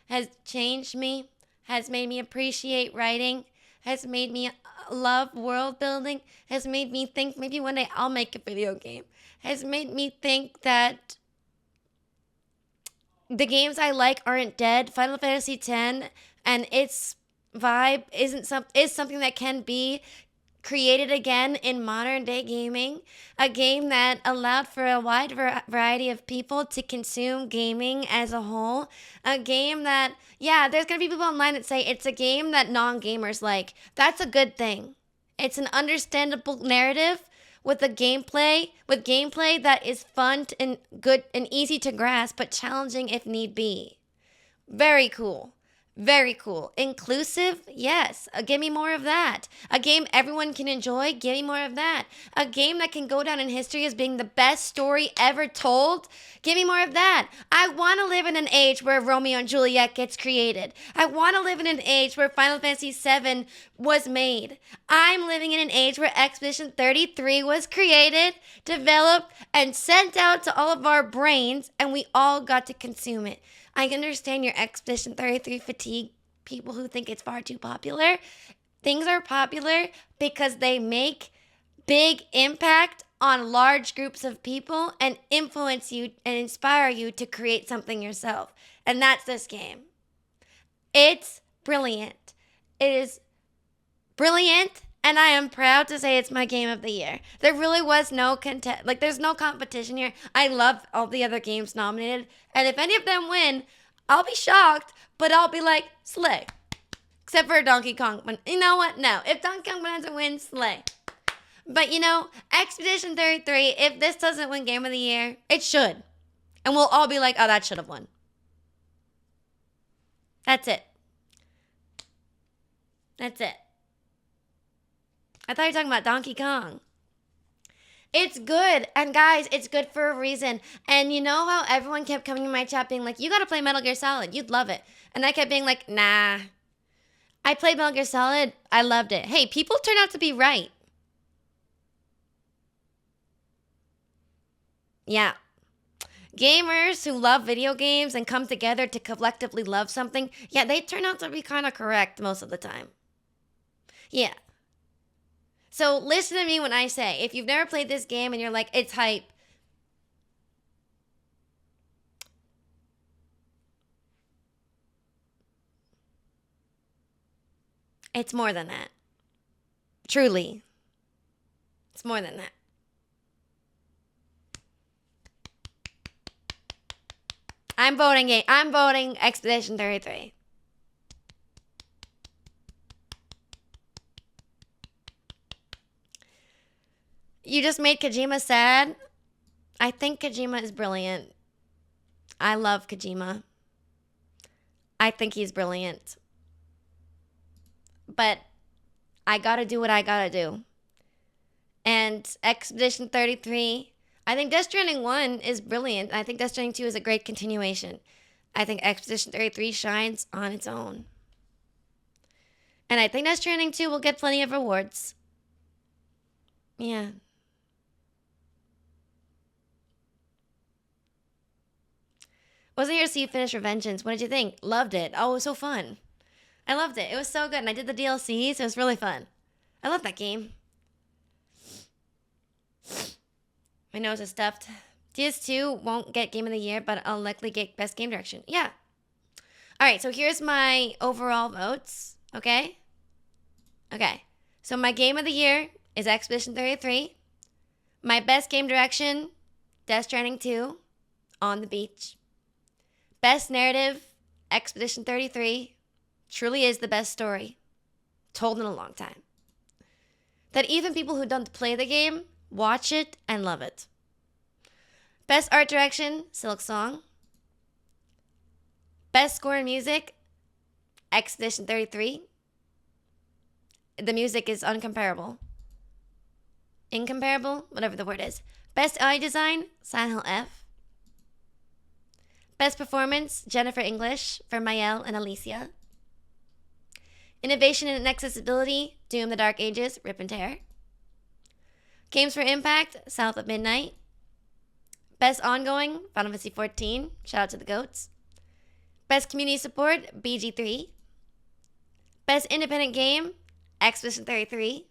S1: has changed me, has made me appreciate writing, has made me love world building, has made me think maybe one day I'll make a video game, has made me think that the games I like aren't dead. Final Fantasy X and its vibe is something that can be created again in modern day gaming. A game that allowed for a wide variety of people to consume gaming as a whole. A game that, yeah, there's going to be people online that say it's a game that non-gamers like. That's a good thing. It's an understandable narrative with gameplay that is fun and good and easy to grasp, but challenging if need be. Very cool. Very cool. Inclusive? Yes. Give me more of that. A game everyone can enjoy? Give me more of that. A game that can go down in history as being the best story ever told? Give me more of that. I want to live in an age where Romeo and Juliet gets created. I want to live in an age where Final Fantasy VII was made. I'm living in an age where Expedition 33 was created, developed, and sent out to all of our brains, and we all got to consume it. I understand your Expedition 33 fatigue, people who think it's far too popular. Things are popular because they make big impact on large groups of people and influence you and inspire you to create something yourself. And that's this game. It's brilliant. It is brilliant, and I am proud to say it's my game of the year. There really was no there's no competition here. I love all the other games nominated, and if any of them win, I'll be shocked, but I'll be like, slay. Except for Donkey Kong. But you know what? No. If Donkey Kong Bonanza wins, slay. But Expedition 33, if this doesn't win Game of the Year, it should. And we'll all be like, oh, that should have won. That's it. That's it. I thought you were talking about Donkey Kong. It's good. And guys, it's good for a reason. And you know how everyone kept coming in my chat being like, you got to play Metal Gear Solid. You'd love it. And I kept being like, nah. I played Metal Gear Solid. I loved it. Hey, people turn out to be right. Yeah. Gamers who love video games and come together to collectively love something, yeah, they turn out to be kind of correct most of the time. Yeah. So listen to me when I say, if you've never played this game and you're like, it's hype, it's more than that. Truly. It's more than that. I'm voting Expedition 33. You just made Kojima sad. I think Kojima is brilliant. I love Kojima. I think he's brilliant. But I gotta do what I gotta do. And Expedition 33, I think Death Stranding 1 is brilliant. I think Death Stranding 2 is a great continuation. I think Expedition 33 shines on its own. And I think Death Stranding 2 will get plenty of rewards. Yeah. Wasn't here to see you finish Revengeance. What did you think? Loved it. Oh, it was so fun. I loved it. It was so good. And I did the DLC, so it was really fun. I love that game. My nose is stuffed. DS2 won't get Game of the Year, but I'll likely get Best Game Direction. Yeah. All right, so here's my overall votes, okay? Okay. So my Game of the Year is Expedition 33. My Best Game Direction, Death Stranding 2, On the Beach. Best Narrative, Expedition 33. Truly is the best story told in a long time. That even people who don't play the game watch it and love it. Best Art Direction, Silksong. Best Score and Music, Expedition 33. The music is uncomparable. Incomparable? Whatever the word is. Best Eye Design, Silent Hill F. Best Performance, Jennifer English for Mael and Alicia. Innovation and Accessibility, Doom the Dark Ages, Rip and Tear. Games for Impact, South of Midnight. Best Ongoing, Final Fantasy XIV, shout out to the goats. Best Community Support, BG3. Best Independent Game, Expedition 33.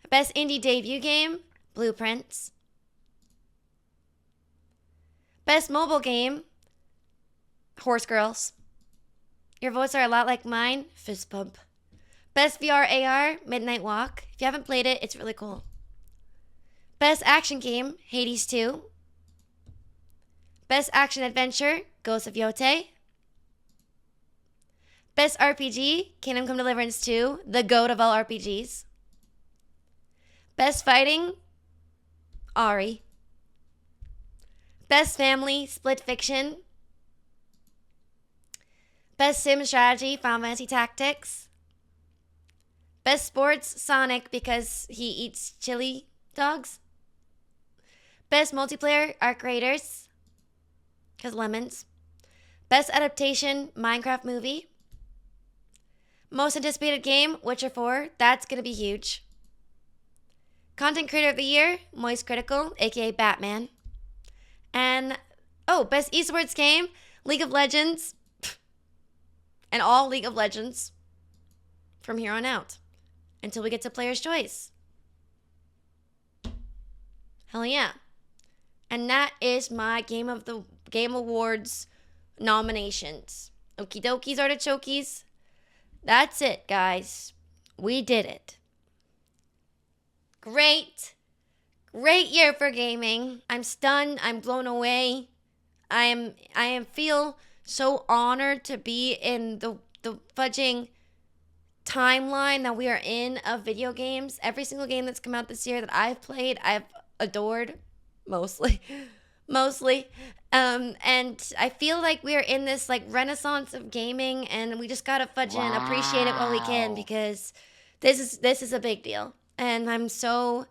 S1: Best Indie Debut Game, Blueprints. Best Mobile Game, Horse Girls. Your votes are a lot like mine, Fist Bump. Best VR AR, Midnight Walk. If you haven't played it, it's really cool. Best Action Game, Hades 2. Best Action Adventure, Ghost of Yote. Best RPG, Kingdom Come Deliverance 2, the GOAT of all RPGs. Best Fighting, Ari. Best Family, Split Fiction. Best Sim Strategy, Final Fantasy Tactics. Best Sports, Sonic, because he eats chili dogs. Best Multiplayer, Arc Raiders, because lemons. Best Adaptation, Minecraft Movie. Most Anticipated Game, Witcher 4. That's going to be huge. Content Creator of the Year, Moist Critical, aka Batman. And, Best Esports Game, League of Legends. And all League of Legends from here on out until we get to Player's Choice. Hell yeah. And that is my Game Awards nominations. Okie dokies, artichokes. That's it, guys. We did it. Great year for gaming. I'm stunned. I'm blown away. I feel so honored to be in the fudging timeline that we are in of video games. Every single game that's come out this year that I've played, I've adored mostly. And I feel like we are in this like renaissance of gaming, and we just gotta fudge it and appreciate it while we can, because this is a big deal. And I'm so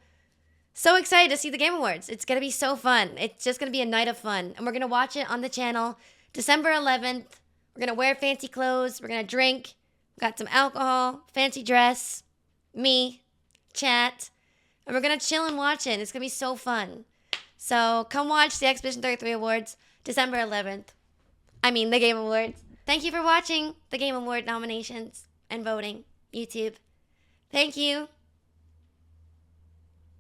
S1: excited to see the Game Awards. It's gonna be so fun. It's just gonna be a night of fun, and we're gonna watch it on the channel December 11th. We're gonna wear fancy clothes. We're gonna drink. We got some alcohol, fancy dress, me, chat, and we're gonna chill and watch it. It's gonna be so fun. So come watch the Expedition 33 Awards, December 11th. I mean, the Game Awards. Thank you for watching the Game Award nominations and voting, YouTube. Thank you.